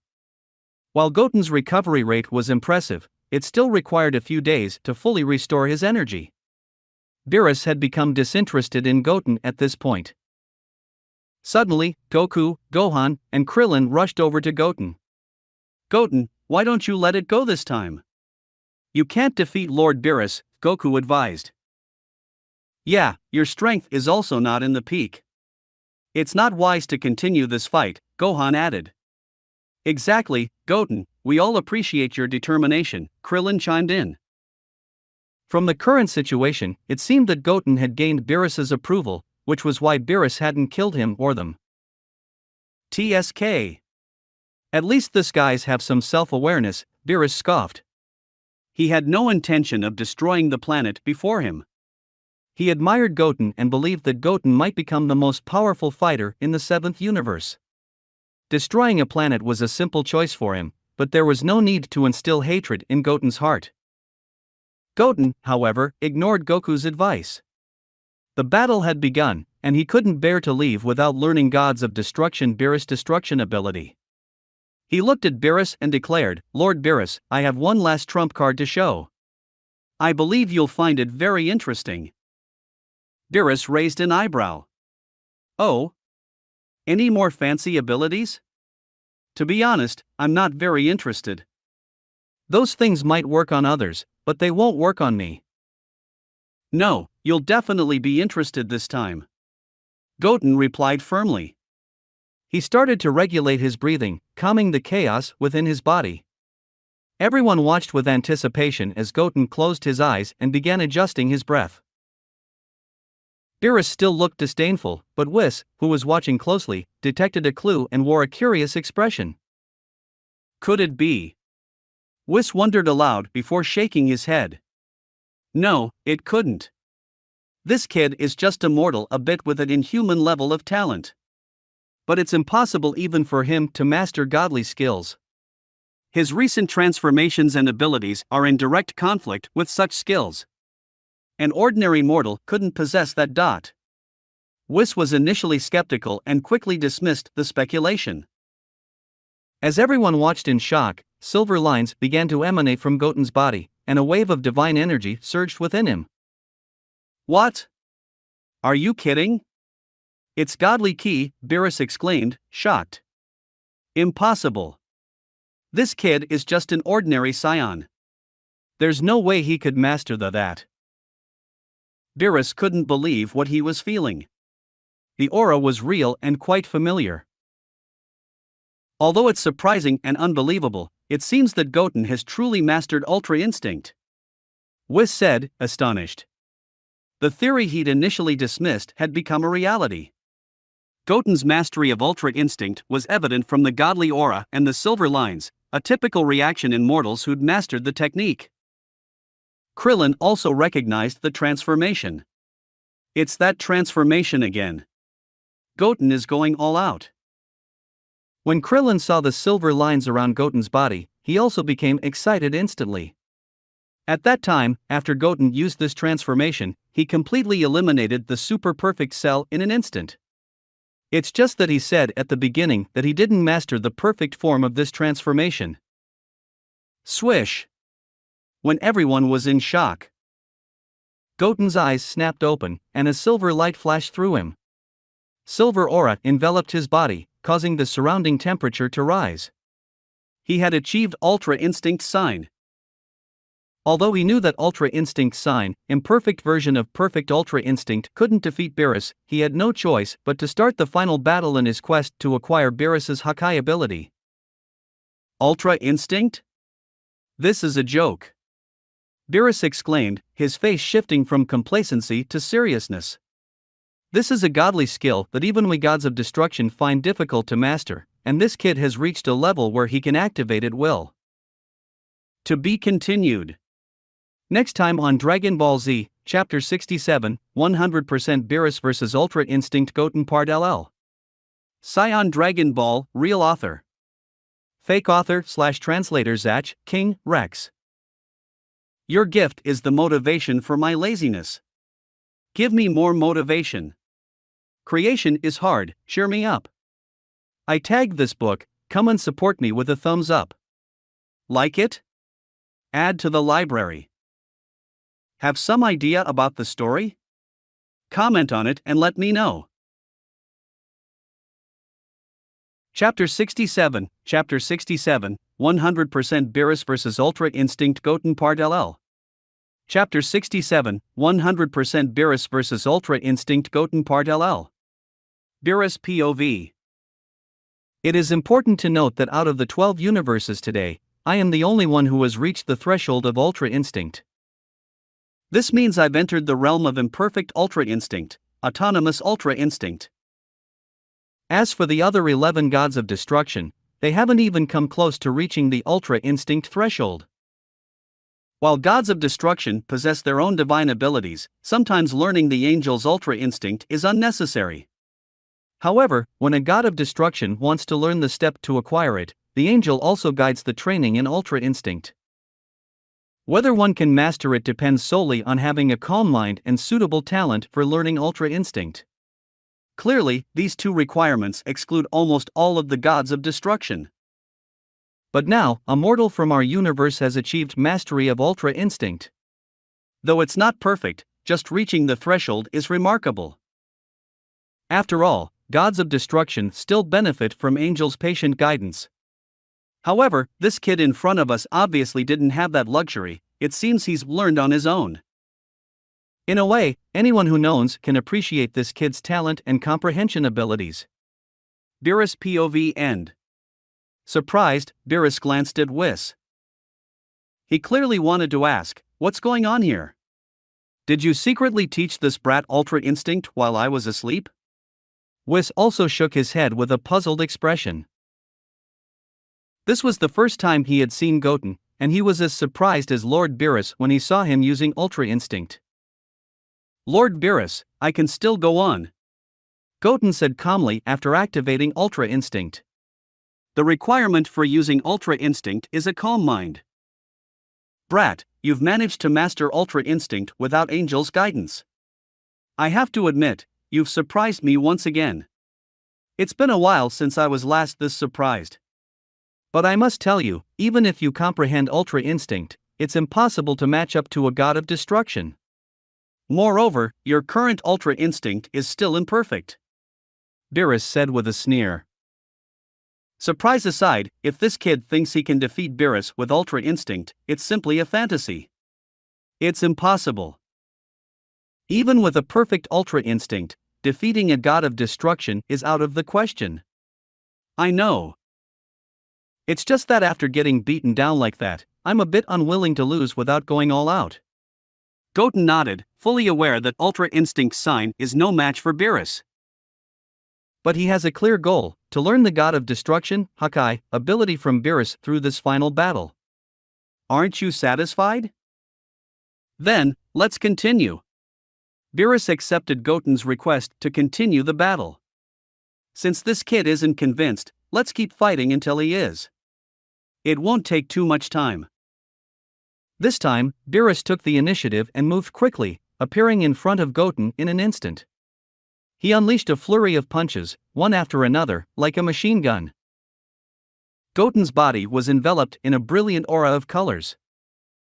While Goten's recovery rate was impressive, it still required a few days to fully restore his energy. Beerus had become disinterested in Goten at this point. Suddenly, Goku, Gohan, and Krillin rushed over to Goten. Goten, why don't you let it go this time? You can't defeat Lord Beerus, Goku advised. Yeah, your strength is also not in the peak. It's not wise to continue this fight, Gohan added. Exactly, Goten, we all appreciate your determination, Krillin chimed in. From the current situation, it seemed that Goten had gained Beerus's approval, which was why Beerus hadn't killed him or them. TSK. At least these guys have some self-awareness, Beerus scoffed. He had no intention of destroying the planet before him. He admired Goten and believed that Goten might become the most powerful fighter in the 7th universe. Destroying a planet was a simple choice for him, but there was no need to instill hatred in Goten's heart. Goten, however, ignored Goku's advice. The battle had begun, and he couldn't bear to leave without learning Gods of Destruction Beerus' destruction ability. He looked at Beerus and declared, Lord Beerus, I have one last trump card to show. I believe you'll find it very interesting. Beerus raised an eyebrow. Oh? Any more fancy abilities? To be honest, I'm not very interested. Those things might work on others, but they won't work on me. No, you'll definitely be interested this time. Goten replied firmly. He started to regulate his breathing, calming the chaos within his body. Everyone watched with anticipation as Goten closed his eyes and began adjusting his breath. Beerus still looked disdainful, but Whis, who was watching closely, detected a clue and wore a curious expression. Could it be? Whis wondered aloud before shaking his head. No, it couldn't. This kid is just a mortal, a bit with an inhuman level of talent. But it's impossible even for him to master godly skills. His recent transformations and abilities are in direct conflict with such skills. An ordinary mortal couldn't possess that dot. Whis was initially skeptical and quickly dismissed the speculation. As everyone watched in shock, silver lines began to emanate from Goten's body, and a wave of divine energy surged within him. What? Are you kidding? It's godly ki, Beerus exclaimed, shocked. Impossible. This kid is just an ordinary scion. There's no way he could master that. Beerus couldn't believe what he was feeling. The aura was real and quite familiar. Although it's surprising and unbelievable, it seems that Goten has truly mastered Ultra Instinct. Whis said, astonished. The theory he'd initially dismissed had become a reality. Goten's mastery of Ultra Instinct was evident from the godly aura and the silver lines, a typical reaction in mortals who'd mastered the technique. Krillin also recognized the transformation. It's that transformation again. Goten is going all out. When Krillin saw the silver lines around Goten's body, he also became excited instantly. At that time, after Goten used this transformation, he completely eliminated the super perfect cell in an instant. It's just that he said at the beginning that he didn't master the perfect form of this transformation. Swish! When everyone was in shock, Goten's eyes snapped open, and a silver light flashed through him. Silver aura enveloped his body, causing the surrounding temperature to rise. He had achieved Ultra Instinct Sign. Although he knew that Ultra Instinct Sign, imperfect version of perfect Ultra Instinct, couldn't defeat Beerus, he had no choice but to start the final battle in his quest to acquire Beerus's Hakai ability. Ultra Instinct? This is a joke. Beerus exclaimed, his face shifting from complacency to seriousness. This is a godly skill that even we gods of destruction find difficult to master, and this kid has reached a level where he can activate at will. To be continued. Next time on Dragon Ball Z, Chapter 67, 100% Beerus vs Ultra Instinct Goten Part LL. Scion Dragon Ball, real author. Fake author/translator Zach, King, Rex. Your gift is the motivation for my laziness. Give me more motivation. Creation is hard, cheer me up. I tagged this book, come and support me with a thumbs up. Like it? Add to the library. Have some idea about the story? Comment on it and let me know. Chapter 67, 100% Beerus vs Ultra Instinct Goten Part LL. Chapter 67, 100% Beerus vs Ultra Instinct Goten Part LL. Beerus POV. It is important to note that out of the 12 universes today, I am the only one who has reached the threshold of Ultra Instinct. This means I've entered the realm of imperfect Ultra Instinct, autonomous Ultra Instinct. As for the other 11 gods of destruction, they haven't even come close to reaching the Ultra Instinct threshold. While gods of destruction possess their own divine abilities, sometimes learning the angel's Ultra Instinct is unnecessary. However, when a god of destruction wants to learn the step to acquire it, the angel also guides the training in Ultra Instinct. Whether one can master it depends solely on having a calm mind and suitable talent for learning Ultra Instinct. Clearly, these two requirements exclude almost all of the gods of destruction. But now, a mortal from our universe has achieved mastery of Ultra Instinct. Though it's not perfect, just reaching the threshold is remarkable. After all, gods of destruction still benefit from angels' patient guidance. However, this kid in front of us obviously didn't have that luxury, it seems he's learned on his own. In a way, anyone who knows can appreciate this kid's talent and comprehension abilities. Beerus POV end. Surprised, Beerus glanced at Whis. He clearly wanted to ask, what's going on here? Did you secretly teach this brat Ultra Instinct while I was asleep? Whis also shook his head with a puzzled expression. This was the first time he had seen Goten, and he was as surprised as Lord Beerus when he saw him using Ultra Instinct. Lord Beerus, I can still go on. Goten said calmly after activating Ultra Instinct. The requirement for using Ultra Instinct is a calm mind. Brat, you've managed to master Ultra Instinct without Angel's guidance. I have to admit, you've surprised me once again. It's been a while since I was last this surprised. But I must tell you, even if you comprehend Ultra Instinct, it's impossible to match up to a god of destruction. Moreover, your current Ultra Instinct is still imperfect. Beerus said with a sneer. Surprise aside, if this kid thinks he can defeat Beerus with Ultra Instinct, it's simply a fantasy. It's impossible. Even with a perfect Ultra Instinct, defeating a god of destruction is out of the question. I know. It's just that after getting beaten down like that, I'm a bit unwilling to lose without going all out. Goten nodded, fully aware that Ultra Instinct's sign is no match for Beerus. But he has a clear goal, to learn the god of destruction, Hakai, ability from Beerus through this final battle. Aren't you satisfied? Then, let's continue. Beerus accepted Goten's request to continue the battle. Since this kid isn't convinced, let's keep fighting until he is. It won't take too much time. This time, Beerus took the initiative and moved quickly, appearing in front of Goten in an instant. He unleashed a flurry of punches, one after another, like a machine gun. Goten's body was enveloped in a brilliant aura of colors.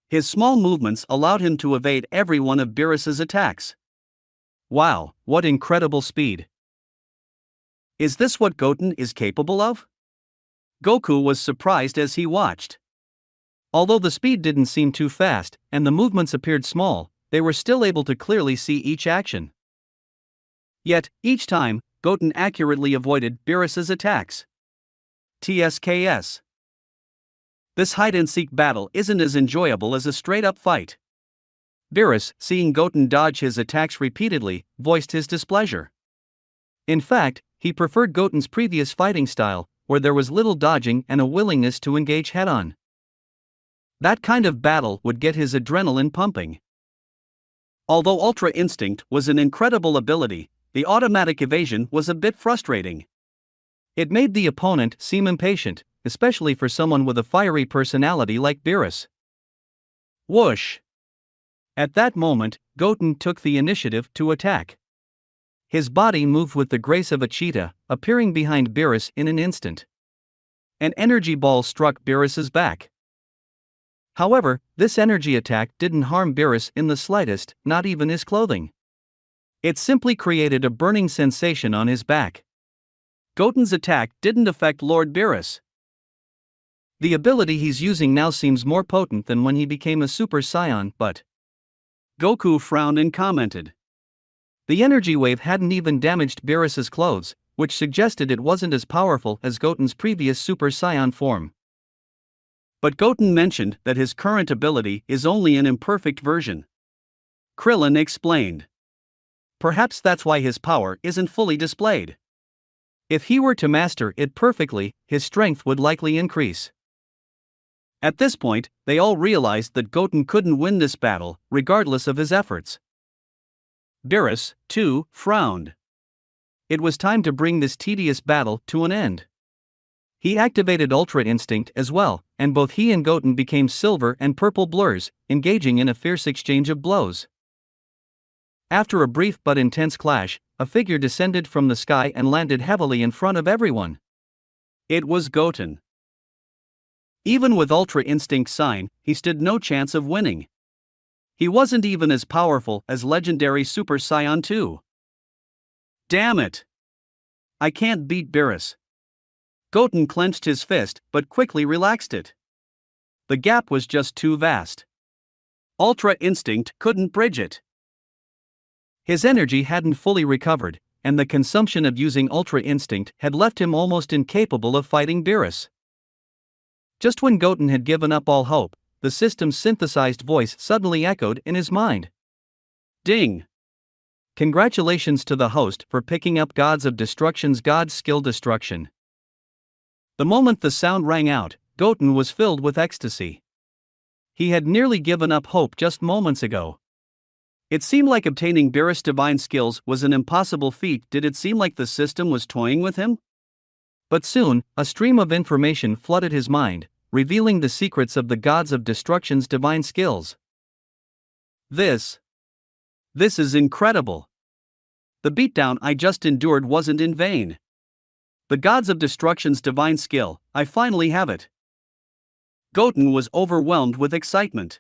His small movements allowed him to evade every one of Beerus's attacks. Wow, what incredible speed! Is this what Goten is capable of? Goku was surprised as he watched. Although the speed didn't seem too fast, and the movements appeared small, they were still able to clearly see each action. Yet, each time, Goten accurately avoided Beerus's attacks. TSKS. This hide-and-seek battle isn't as enjoyable as a straight-up fight. Beerus, seeing Goten dodge his attacks repeatedly, voiced his displeasure. In fact, he preferred Goten's previous fighting style, where there was little dodging and a willingness to engage head-on. That kind of battle would get his adrenaline pumping. Although Ultra Instinct was an incredible ability, the automatic evasion was a bit frustrating. It made the opponent seem impatient, especially for someone with a fiery personality like Beerus. Whoosh! At that moment, Goten took the initiative to attack. His body moved with the grace of a cheetah, appearing behind Beerus in an instant. An energy ball struck Beerus's back. However, this energy attack didn't harm Beerus in the slightest, not even his clothing. It simply created a burning sensation on his back. Goten's attack didn't affect Lord Beerus. The ability he's using now seems more potent than when he became a Super Saiyan, but... Goku frowned and commented. The energy wave hadn't even damaged Beerus's clothes, which suggested it wasn't as powerful as Goten's previous Super Saiyan form. But Goten mentioned that his current ability is only an imperfect version. Krillin explained. Perhaps that's why his power isn't fully displayed. If he were to master it perfectly, his strength would likely increase. At this point, they all realized that Goten couldn't win this battle, regardless of his efforts. Beerus, too, frowned. It was time to bring this tedious battle to an end. He activated Ultra Instinct as well, and both he and Goten became silver and purple blurs, engaging in a fierce exchange of blows. After a brief but intense clash, a figure descended from the sky and landed heavily in front of everyone. It was Goten. Even with Ultra Instinct sign, he stood no chance of winning. He wasn't even as powerful as legendary Super Saiyan 2. Damn it! I can't beat Beerus. Goten clenched his fist but quickly relaxed it. The gap was just too vast. Ultra Instinct couldn't bridge it. His energy hadn't fully recovered, and the consumption of using Ultra Instinct had left him almost incapable of fighting Beerus. Just when Goten had given up all hope, the system's synthesized voice suddenly echoed in his mind. Ding! Congratulations to the host for picking up Gods of Destruction's God Skill Destruction. The moment the sound rang out, Goten was filled with ecstasy. He had nearly given up hope just moments ago. It seemed like obtaining Beerus' divine skills was an impossible feat. Did it seem like the system was toying with him? But soon, a stream of information flooded his mind, revealing the secrets of the Gods of Destruction's divine skills. This is incredible. The beatdown I just endured wasn't in vain. The Gods of Destruction's divine skill, I finally have it. Goten was overwhelmed with excitement.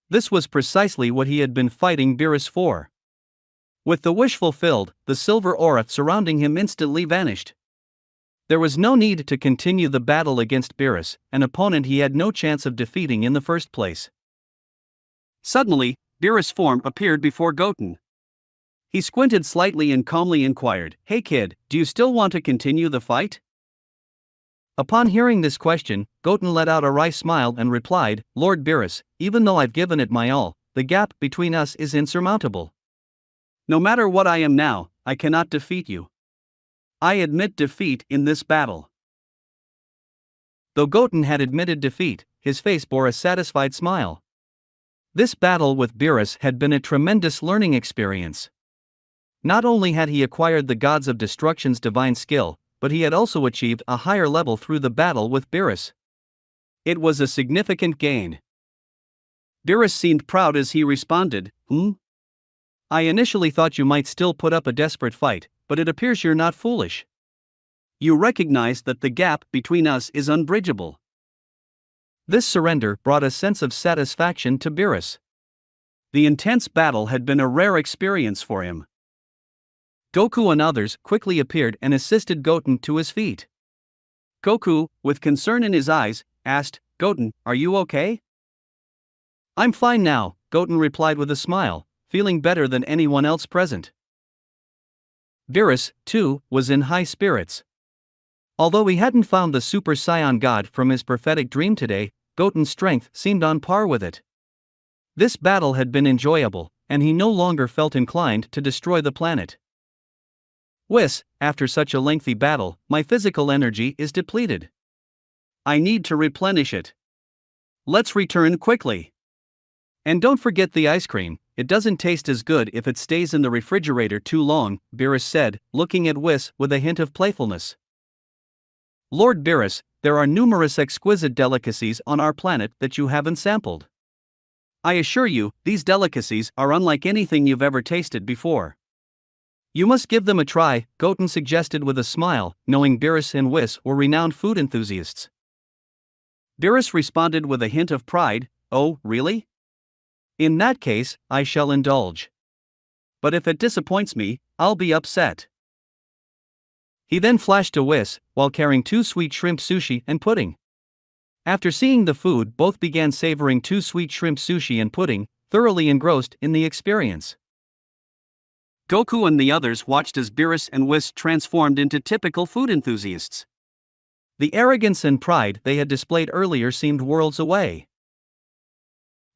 This was precisely what he had been fighting Beerus for. With the wish fulfilled, the silver aura surrounding him instantly vanished. There was no need to continue the battle against Beerus, an opponent he had no chance of defeating in the first place. Suddenly, Beerus' form appeared before Goten. He squinted slightly and calmly inquired, "Hey kid, do you still want to continue the fight?" Upon hearing this question, Goten let out a wry smile and replied, "Lord Beerus, even though I've given it my all, the gap between us is insurmountable. No matter what I am now, I cannot defeat you. I admit defeat in this battle." Though Goten had admitted defeat, his face bore a satisfied smile. This battle with Beerus had been a tremendous learning experience. Not only had he acquired the Gods of Destruction's divine skill, but he had also achieved a higher level through the battle with Beerus. It was a significant gain. Beerus seemed proud as he responded, I initially thought you might still put up a desperate fight, but it appears you're not foolish. You recognize that the gap between us is unbridgeable." This surrender brought a sense of satisfaction to Beerus. The intense battle had been a rare experience for him. Goku and others quickly appeared and assisted Goten to his feet. Goku, with concern in his eyes, asked, "Goten, are you okay?" "I'm fine now," Goten replied with a smile, feeling better than anyone else present. Beerus, too, was in high spirits. Although he hadn't found the Super Saiyan God from his prophetic dream today, Goten's strength seemed on par with it. This battle had been enjoyable, and he no longer felt inclined to destroy the planet. Whis, after such a lengthy battle, my physical energy is depleted. I need to replenish it. Let's return quickly. And don't forget the ice cream, it doesn't taste as good if it stays in the refrigerator too long, Beerus said, looking at Whis with a hint of playfulness. Lord Beerus, there are numerous exquisite delicacies on our planet that you haven't sampled. I assure you, these delicacies are unlike anything you've ever tasted before. You must give them a try, Goten suggested with a smile, knowing Beerus and Whis were renowned food enthusiasts. Beerus responded with a hint of pride, "Oh, really? In that case, I shall indulge. But if it disappoints me, I'll be upset." He then flashed to Whis, while carrying 2 sweet shrimp sushi and pudding. After seeing the food, both began savoring 2 sweet shrimp sushi and pudding, thoroughly engrossed in the experience. Goku and the others watched as Beerus and Whis transformed into typical food enthusiasts. The arrogance and pride they had displayed earlier seemed worlds away.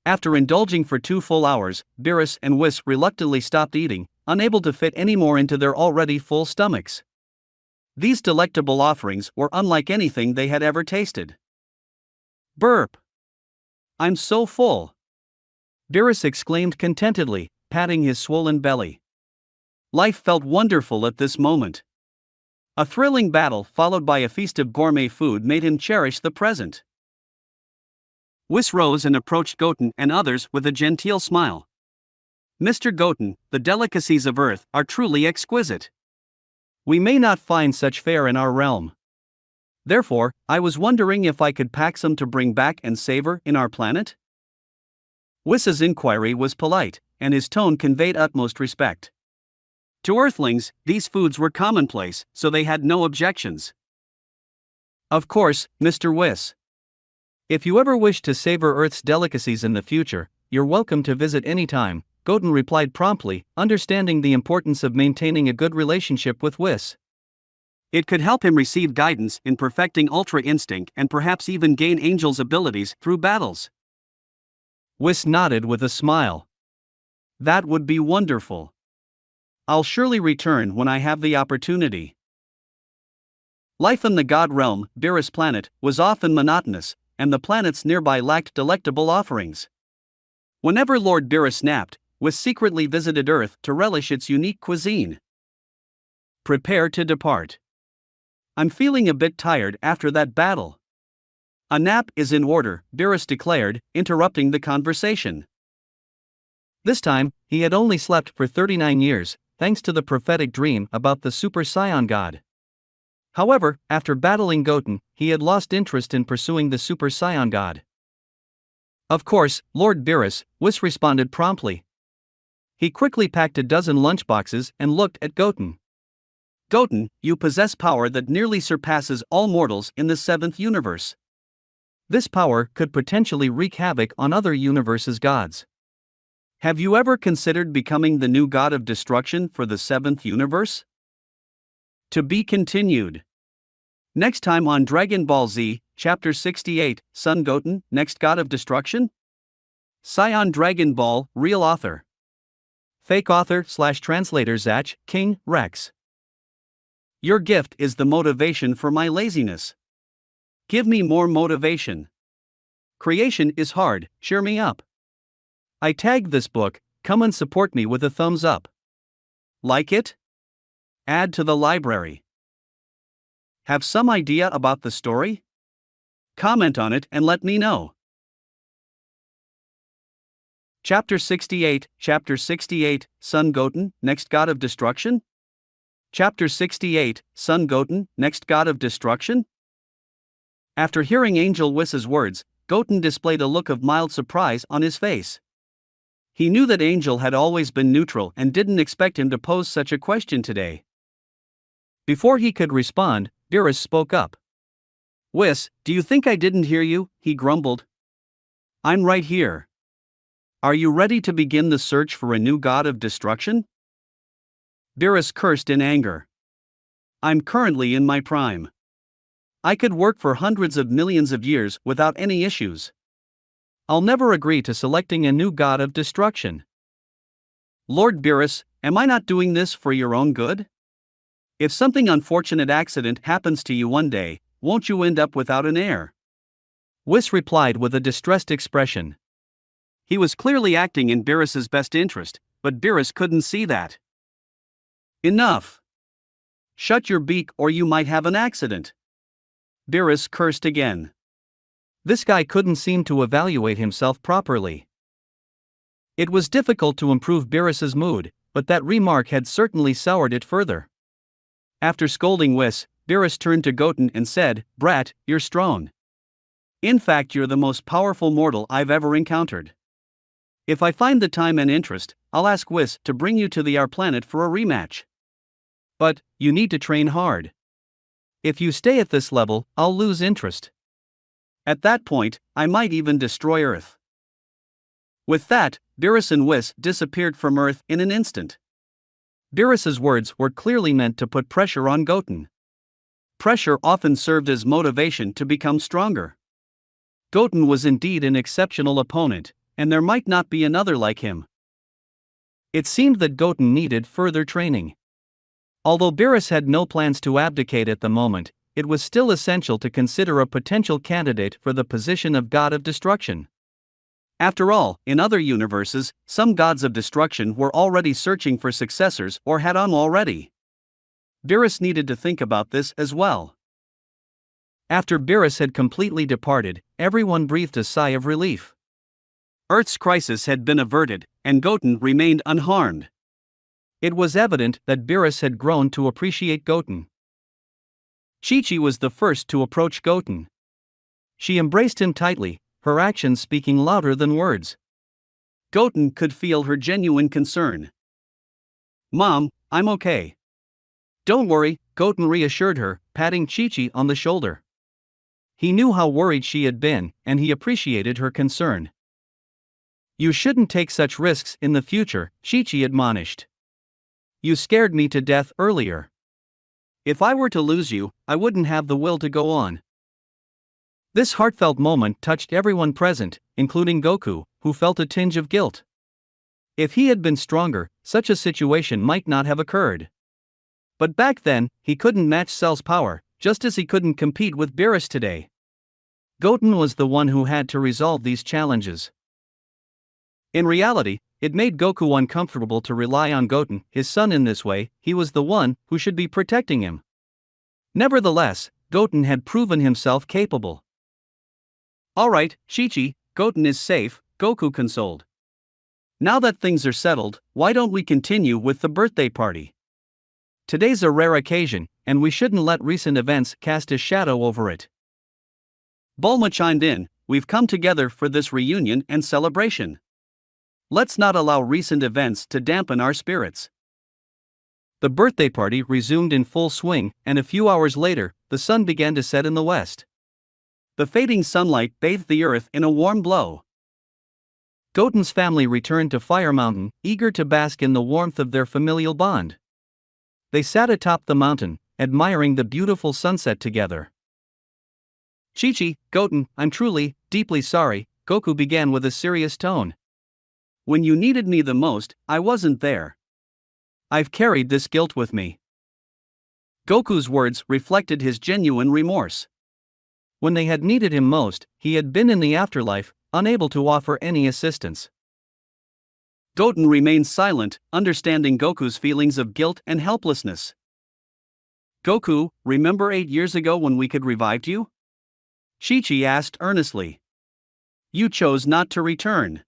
After indulging for 2 full hours, Beerus and Whis reluctantly stopped eating, unable to fit any more into their already full stomachs. These delectable offerings were unlike anything they had ever tasted. Burp! I'm so full! Beerus exclaimed contentedly, patting his swollen belly. Life felt wonderful at this moment. A thrilling battle followed by a feast of gourmet food made him cherish the present. Whis rose and approached Goten and others with a genteel smile. Mr. Goten, the delicacies of Earth are truly exquisite. We may not find such fare in our realm. Therefore, I was wondering if I could pack some to bring back and savor in our planet? Whis's inquiry was polite, and his tone conveyed utmost respect. To Earthlings, these foods were commonplace, so they had no objections. Of course, Mr. Whis. If you ever wish to savor Earth's delicacies in the future, you're welcome to visit anytime, Goten replied promptly, understanding the importance of maintaining a good relationship with Whis. It could help him receive guidance in perfecting Ultra Instinct and perhaps even gain Angel's abilities through battles. Whis nodded with a smile. That would be wonderful. I'll surely return when I have the opportunity. Life in the God realm, Beerus planet, was often monotonous, and the planets nearby lacked delectable offerings. Whenever Lord Beerus napped, Whis secretly visited Earth to relish its unique cuisine. Prepare to depart. I'm feeling a bit tired after that battle. A nap is in order, Beerus declared, interrupting the conversation. This time, he had only slept for 39 years, thanks to the prophetic dream about the Super Saiyan God. However, after battling Goten, he had lost interest in pursuing the Super Saiyan God. Of course, Lord Beerus, Whis responded promptly. He quickly packed a dozen lunchboxes and looked at Goten. Goten, you possess power that nearly surpasses all mortals in the 7th universe. This power could potentially wreak havoc on other universes' gods. Have you ever considered becoming the new god of destruction for the 7th universe? To be continued. Next time on Dragon Ball Z, Chapter 68, Son Goten, Next God of Destruction? Scion Dragon Ball, Real Author. Fake Author/Translator Zach, King, Rex. Your gift is the motivation for my laziness. Give me more motivation. Creation is hard, cheer me up. I tagged this book, come and support me with a thumbs up. Like it? Add to the library. Have some idea about the story? Comment on it and let me know. Chapter 68, Son Goten, Next God of Destruction? Chapter 68, Son Goten, Next God of Destruction? After hearing Angel Whis' words, Goten displayed a look of mild surprise on his face. He knew that Angel had always been neutral and didn't expect him to pose such a question today. Before he could respond, Beerus spoke up. Whis, do you think I didn't hear you? He grumbled. I'm right here. Are you ready to begin the search for a new god of destruction? Beerus cursed in anger. I'm currently in my prime. I could work for hundreds of millions of years without any issues. I'll never agree to selecting a new god of destruction. Lord Beerus, am I not doing this for your own good? If something unfortunate accident happens to you one day, won't you end up without an heir? Whis replied with a distressed expression. He was clearly acting in Beerus's best interest, but Beerus couldn't see that. Enough! Shut your beak or you might have an accident. Beerus cursed again. This guy couldn't seem to evaluate himself properly. It was difficult to improve Beerus's mood, but that remark had certainly soured it further. After scolding Whis, Beerus turned to Goten and said, "Brat, you're strong. In fact, you're the most powerful mortal I've ever encountered. If I find the time and interest, I'll ask Whis to bring you to our planet for a rematch. But, you need to train hard. If you stay at this level, I'll lose interest. At that point, I might even destroy Earth." With that, Beerus and Whis disappeared from Earth in an instant. Beerus's words were clearly meant to put pressure on Goten. Pressure often served as motivation to become stronger. Goten was indeed an exceptional opponent, and there might not be another like him. It seemed that Goten needed further training. Although Beerus had no plans to abdicate at the moment, it was still essential to consider a potential candidate for the position of God of Destruction. After all, in other universes, some gods of destruction were already searching for successors or had on already. Beerus needed to think about this as well. After Beerus had completely departed, everyone breathed a sigh of relief. Earth's crisis had been averted, and Goten remained unharmed. It was evident that Beerus had grown to appreciate Goten. Chi-Chi was the first to approach Goten. She embraced him tightly, her actions speaking louder than words. Goten could feel her genuine concern. "Mom, I'm okay." "Don't worry," Goten reassured her, patting Chi-Chi on the shoulder. He knew how worried she had been, and he appreciated her concern. "You shouldn't take such risks in the future," Chi-Chi admonished. "You scared me to death earlier. If I were to lose you, I wouldn't have the will to go on." This heartfelt moment touched everyone present, including Goku, who felt a tinge of guilt. If he had been stronger, such a situation might not have occurred. But back then, he couldn't match Cell's power, just as he couldn't compete with Beerus today. Goten was the one who had to resolve these challenges. In reality, it made Goku uncomfortable to rely on Goten, his son, in this way. He was the one who should be protecting him. Nevertheless, Goten had proven himself capable. "Alright, Chi-Chi, Goten is safe," Goku consoled. "Now that things are settled, why don't we continue with the birthday party? Today's a rare occasion, and we shouldn't let recent events cast a shadow over it." Bulma chimed in, "We've come together for this reunion and celebration. Let's not allow recent events to dampen our spirits." The birthday party resumed in full swing, and a few hours later, the sun began to set in the west. The fading sunlight bathed the earth in a warm glow. Goten's family returned to Fire Mountain, eager to bask in the warmth of their familial bond. They sat atop the mountain, admiring the beautiful sunset together. "Chi-Chi, Goten, I'm truly, deeply sorry," Goku began with a serious tone. "When you needed me the most, I wasn't there. I've carried this guilt with me." Goku's words reflected his genuine remorse. When they had needed him most, he had been in the afterlife, unable to offer any assistance. Goten remained silent, understanding Goku's feelings of guilt and helplessness. "Goku, remember 8 years ago when we could revive you?" Chi-Chi asked earnestly. "You chose not to return.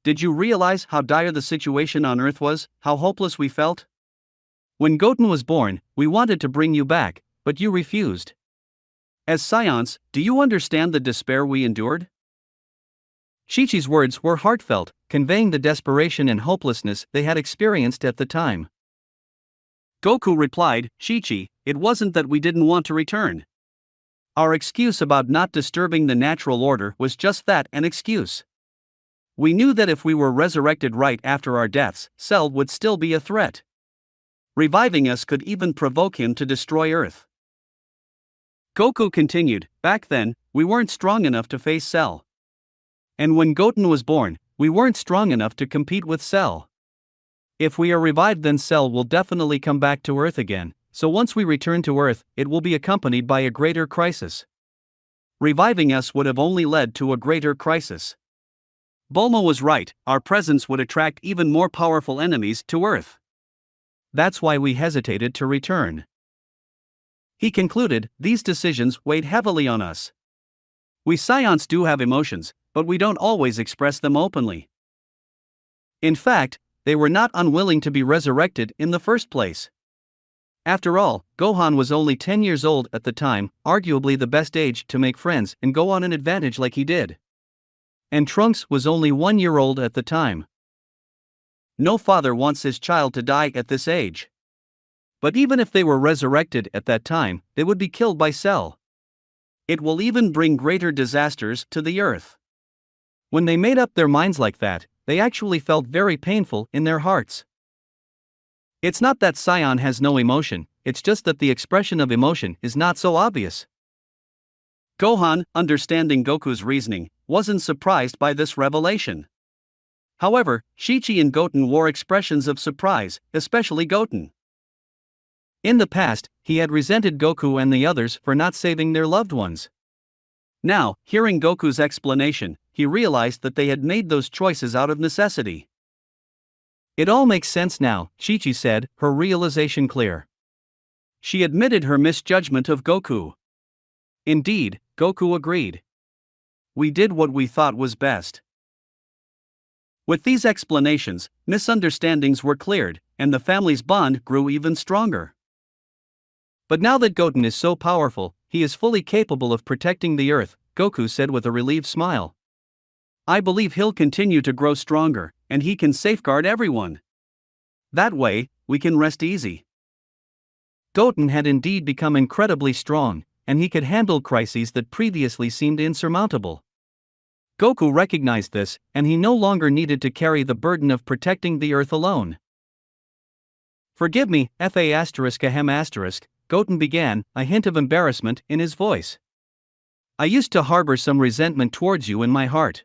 Did you realize how dire the situation on Earth was, how hopeless we felt? When Goten was born, we wanted to bring you back, but you refused. As scions, do you understand the despair we endured?" Chi-Chi's words were heartfelt, conveying the desperation and hopelessness they had experienced at the time. Goku replied, "Chi-Chi, it wasn't that we didn't want to return. Our excuse about not disturbing the natural order was just that, an excuse. We knew that if we were resurrected right after our deaths, Cell would still be a threat. Reviving us could even provoke him to destroy Earth. Goku continued, back then, we weren't strong enough to face Cell. And when Goten was born, we weren't strong enough to compete with Cell. If we are revived, then Cell will definitely come back to Earth again, so once we return to Earth, it will be accompanied by a greater crisis. Reviving us would have only led to a greater crisis. Bulma was right, our presence would attract even more powerful enemies to Earth. That's why we hesitated to return. He concluded, these decisions weighed heavily on us. We Scions do have emotions, but we don't always express them openly. In fact, they were not unwilling to be resurrected in the first place. After all, Gohan was only 10 years old at the time, arguably the best age to make friends and go on an advantage like he did. And Trunks was only 1 year old at the time. No father wants his child to die at this age. But even if they were resurrected at that time, they would be killed by Cell. It will even bring greater disasters to the Earth. When they made up their minds like that, they actually felt very painful in their hearts. It's not that Saiyan has no emotion, it's just that the expression of emotion is not so obvious. Gohan, understanding Goku's reasoning, wasn't surprised by this revelation. However, Chi-Chi and Goten wore expressions of surprise, especially Goten. In the past, he had resented Goku and the others for not saving their loved ones. Now, hearing Goku's explanation, he realized that they had made those choices out of necessity. It all makes sense now, Chi-Chi said, her realization clear. She admitted her misjudgment of Goku. Indeed, Goku agreed. We did what we thought was best. With these explanations, misunderstandings were cleared, and the family's bond grew even stronger. But now that Goten is so powerful, he is fully capable of protecting the Earth, Goku said with a relieved smile. I believe he'll continue to grow stronger, and he can safeguard everyone. That way, we can rest easy. Goten had indeed become incredibly strong, and he could handle crises that previously seemed insurmountable. Goku recognized this, and he no longer needed to carry the burden of protecting the Earth alone. Forgive me, Fa***, Goten began, a hint of embarrassment in his voice. I used to harbor some resentment towards you in my heart.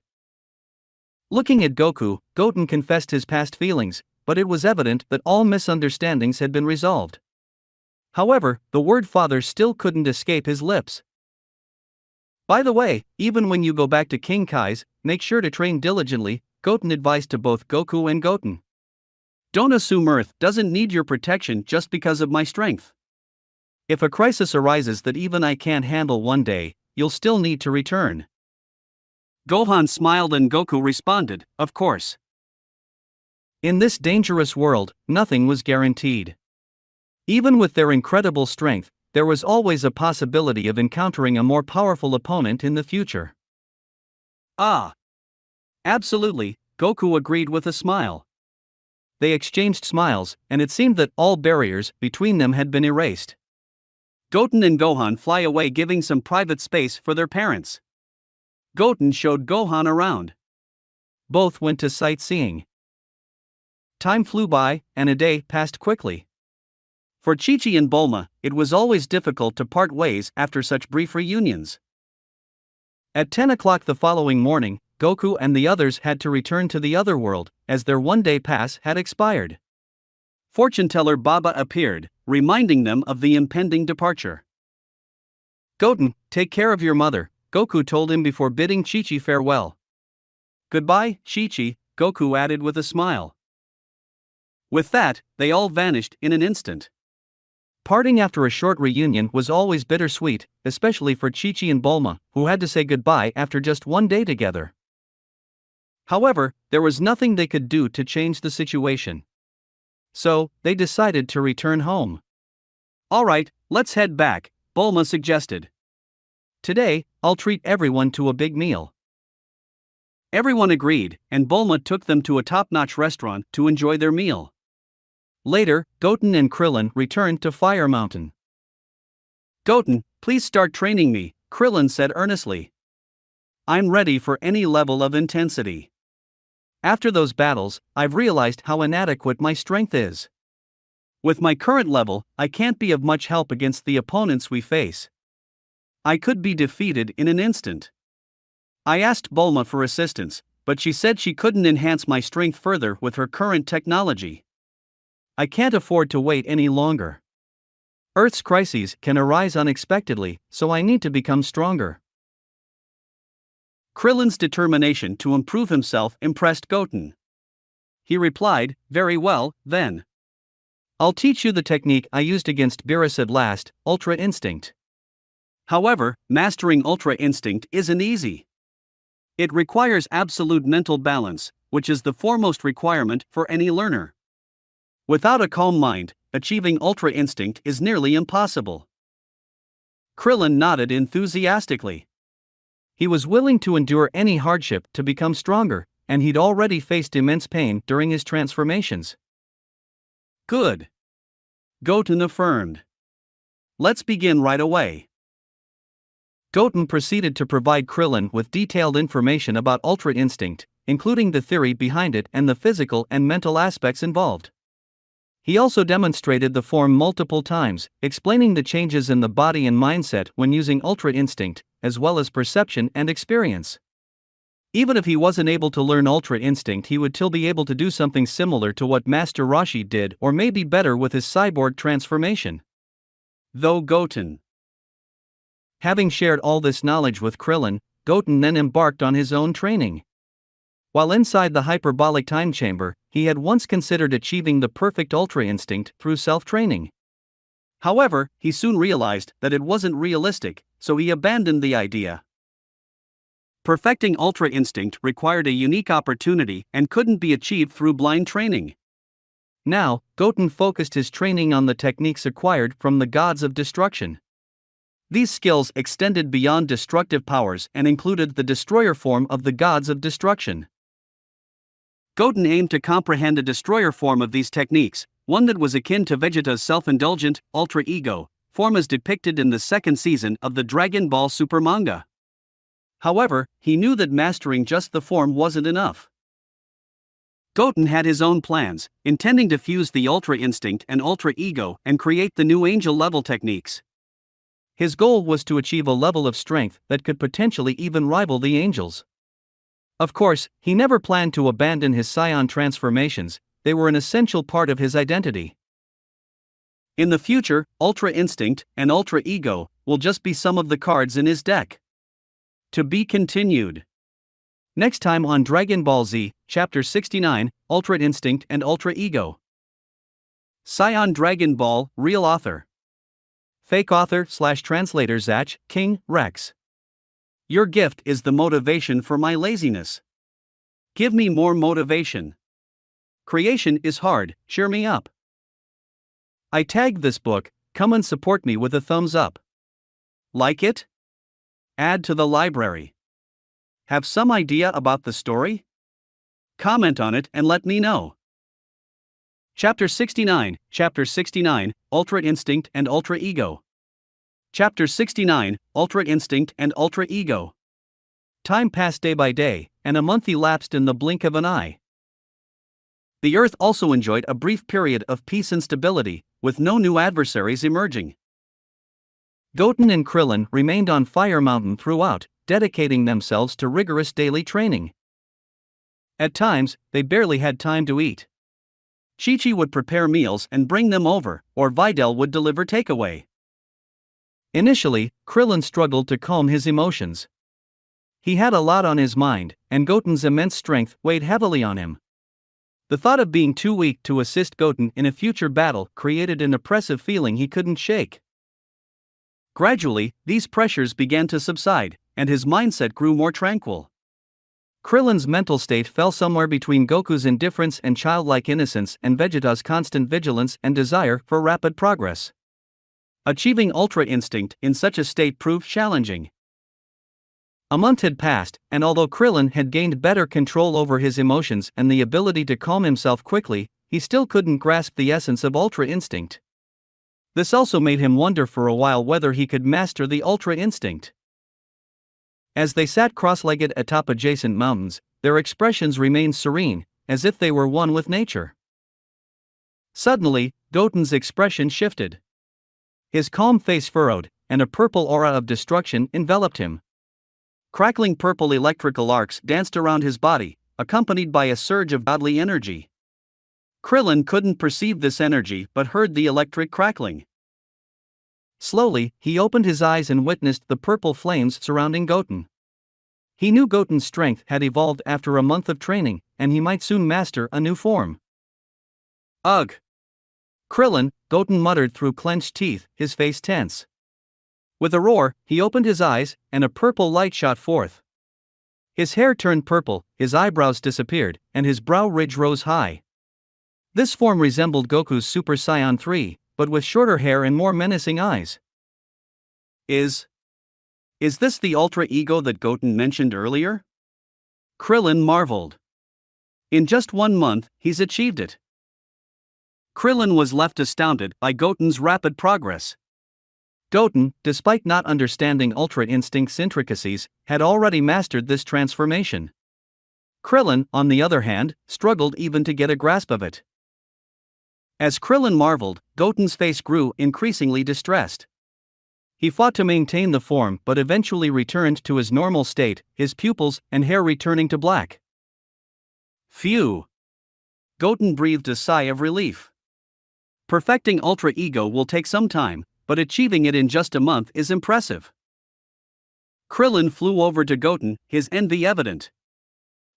Looking at Goku, Goten confessed his past feelings, but it was evident that all misunderstandings had been resolved. However, the word father still couldn't escape his lips. By the way, even when you go back to King Kai's, make sure to train diligently, Goten advised to both Goku and Goten. Don't assume Earth doesn't need your protection just because of my strength. If a crisis arises that even I can't handle one day, you'll still need to return. Gohan smiled and Goku responded, of course. In this dangerous world, nothing was guaranteed. Even with their incredible strength, there was always a possibility of encountering a more powerful opponent in the future. Ah! Absolutely, Goku agreed with a smile. They exchanged smiles, and it seemed that all barriers between them had been erased. Goten and Gohan fly away, giving some private space for their parents. Goten showed Gohan around. Both went to sightseeing. Time flew by, and a day passed quickly. For Chi-Chi and Bulma, it was always difficult to part ways after such brief reunions. At 10 o'clock the following morning, Goku and the others had to return to the other world, as their one-day pass had expired. Fortune-teller Baba appeared, reminding them of the impending departure. Goten, take care of your mother, Goku told him before bidding Chi-Chi farewell. Goodbye, Chi-Chi, Goku added with a smile. With that, they all vanished in an instant. Parting after a short reunion was always bittersweet, especially for Chi-Chi and Bulma, who had to say goodbye after just one day together. However, there was nothing they could do to change the situation. So, they decided to return home. Alright, let's head back, Bulma suggested. Today, I'll treat everyone to a big meal. Everyone agreed, and Bulma took them to a top-notch restaurant to enjoy their meal. Later, Goten and Krillin returned to Fire Mountain. Goten, please start training me, Krillin said earnestly. I'm ready for any level of intensity. After those battles, I've realized how inadequate my strength is. With my current level, I can't be of much help against the opponents we face. I could be defeated in an instant. I asked Bulma for assistance, but she said she couldn't enhance my strength further with her current technology. I can't afford to wait any longer. Earth's crises can arise unexpectedly, so I need to become stronger. Krillin's determination to improve himself impressed Goten. He replied, "Very well, then. I'll teach you the technique I used against Beerus at last, Ultra Instinct." However, mastering Ultra Instinct isn't easy. It requires absolute mental balance, which is the foremost requirement for any learner. Without a calm mind, achieving Ultra Instinct is nearly impossible. Krillin nodded enthusiastically. He was willing to endure any hardship to become stronger, and he'd already faced immense pain during his transformations. Good. Goten affirmed. Let's begin right away. Goten proceeded to provide Krillin with detailed information about Ultra Instinct, including the theory behind it and the physical and mental aspects involved. He also demonstrated the form multiple times, explaining the changes in the body and mindset when using Ultra Instinct, as well as perception and experience. Even if he wasn't able to learn Ultra Instinct, he would still be able to do something similar to what Master Roshi did, or maybe better with his cyborg transformation. Though Goten. Having shared all this knowledge with Krillin, Goten then embarked on his own training. While inside the hyperbolic time chamber, he had once considered achieving the perfect Ultra Instinct through self-training. However, he soon realized that it wasn't realistic, so he abandoned the idea. Perfecting Ultra Instinct required a unique opportunity and couldn't be achieved through blind training. Now, Goten focused his training on the techniques acquired from the gods of destruction. These skills extended beyond destructive powers and included the destroyer form of the gods of destruction. Goten aimed to comprehend a destroyer form of these techniques, one that was akin to Vegeta's self-indulgent, ultra ego, form as depicted in the second season of the Dragon Ball Super manga. However, he knew that mastering just the form wasn't enough. Goten had his own plans, intending to fuse the Ultra Instinct and Ultra Ego and create the new angel-level techniques. His goal was to achieve a level of strength that could potentially even rival the angels. Of course, he never planned to abandon his Saiyan transformations, they were an essential part of his identity. In the future, Ultra Instinct and Ultra Ego will just be some of the cards in his deck. To be continued. Next time on Dragon Ball Z, Chapter 69, Ultra Instinct and Ultra Ego. Saiyan Dragon Ball, real author. Fake author/translator Zach, King, Rex. Your gift is the motivation for my laziness. Give me more motivation. Creation is hard, cheer me up. I tagged this book, come and support me with a thumbs up. Like it? Add to the library. Have some idea about the story? Comment on it and let me know. Chapter 69, Ultra Instinct and Ultra Ego. Chapter 69, Ultra Instinct and Ultra Ego. Time passed day by day, and a month elapsed in the blink of an eye. The Earth also enjoyed a brief period of peace and stability, with no new adversaries emerging. Goten and Krillin remained on Fire Mountain throughout, dedicating themselves to rigorous daily training. At times, they barely had time to eat. Chi-Chi would prepare meals and bring them over, or Videl would deliver takeaway. Initially, Krillin struggled to calm his emotions. He had a lot on his mind, and Goten's immense strength weighed heavily on him. The thought of being too weak to assist Goten in a future battle created an oppressive feeling he couldn't shake. Gradually, these pressures began to subside, and his mindset grew more tranquil. Krillin's mental state fell somewhere between Goku's indifference and childlike innocence and Vegeta's constant vigilance and desire for rapid progress. Achieving Ultra Instinct in such a state proved challenging. A month had passed, and although Krillin had gained better control over his emotions and the ability to calm himself quickly, he still couldn't grasp the essence of Ultra Instinct. This also made him wonder for a while whether he could master the Ultra Instinct. As they sat cross-legged atop adjacent mountains, their expressions remained serene, as if they were one with nature. Suddenly, Goten's expression shifted. His calm face furrowed, and a purple aura of destruction enveloped him. Crackling purple electrical arcs danced around his body, accompanied by a surge of godly energy. Krillin couldn't perceive this energy but heard the electric crackling. Slowly, he opened his eyes and witnessed the purple flames surrounding Goten. He knew Goten's strength had evolved after a month of training, and he might soon master a new form. Ugh! Krillin, Goten muttered through clenched teeth, his face tense. With a roar, he opened his eyes, and a purple light shot forth. His hair turned purple, his eyebrows disappeared, and his brow ridge rose high. This form resembled Goku's Super Saiyan 3, but with shorter hair and more menacing eyes. Is this the Ultra Ego that Goten mentioned earlier? Krillin marveled. In just 1 month, he's achieved it. Krillin was left astounded by Goten's rapid progress. Goten, despite not understanding Ultra Instinct's intricacies, had already mastered this transformation. Krillin, on the other hand, struggled even to get a grasp of it. As Krillin marveled, Goten's face grew increasingly distressed. He fought to maintain the form but eventually returned to his normal state, his pupils and hair returning to black. Phew! Goten breathed a sigh of relief. Perfecting Ultra Ego will take some time, but achieving it in just a month is impressive. Krillin flew over to Goten, his envy evident.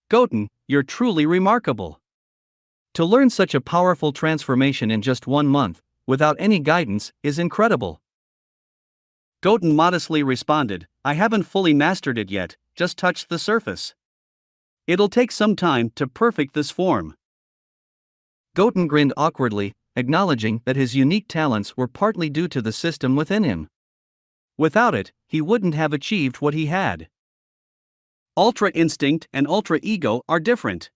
Goten, you're truly remarkable. To learn such a powerful transformation in just 1 month, without any guidance, is incredible. Goten modestly responded, I haven't fully mastered it yet, just touched the surface. It'll take some time to perfect this form. Goten grinned awkwardly, acknowledging that his unique talents were partly due to the system within him. Without it, he wouldn't have achieved what he had. Ultra Instinct and Ultra Ego are different.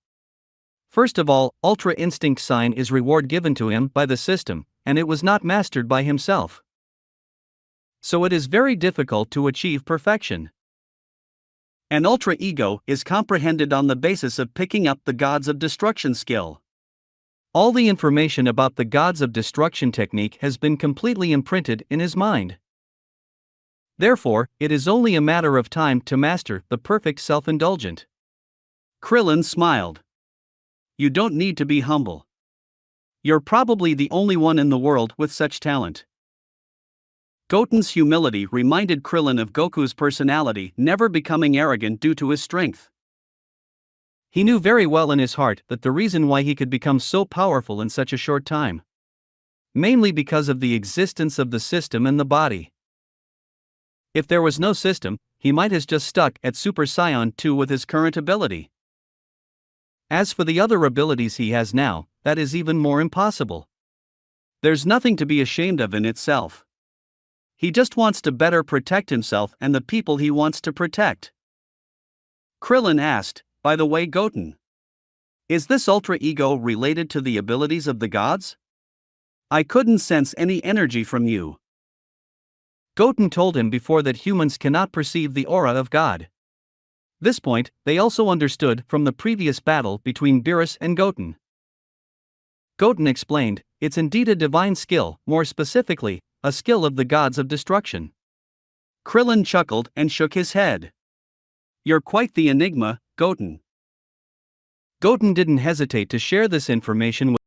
First of all, Ultra Instinct sign is reward given to him by the system, and it was not mastered by himself. So it is very difficult to achieve perfection. An Ultra Ego is comprehended on the basis of picking up the Gods of Destruction skill. All the information about the Gods of Destruction technique has been completely imprinted in his mind. Therefore, it is only a matter of time to master the perfect self-indulgent. Krillin smiled. You don't need to be humble. You're probably the only one in the world with such talent. Goten's humility reminded Krillin of Goku's personality never becoming arrogant due to his strength. He knew very well in his heart that the reason why he could become so powerful in such a short time. Mainly because of the existence of the system and the body. If there was no system, he might have just stuck at Super Saiyan 2 with his current ability. As for the other abilities he has now, that is even more impossible. There's nothing to be ashamed of in itself. He just wants to better protect himself and the people he wants to protect. Krillin asked, by the way, Goten, is this Ultra Ego related to the abilities of the gods? I couldn't sense any energy from you. Goten told him before that humans cannot perceive the aura of God. This point, they also understood from the previous battle between Beerus and Goten. Goten explained, it's indeed a divine skill, more specifically, a skill of the Gods of Destruction. Krillin chuckled and shook his head. You're quite the enigma, Goten. Goten didn't hesitate to share this information with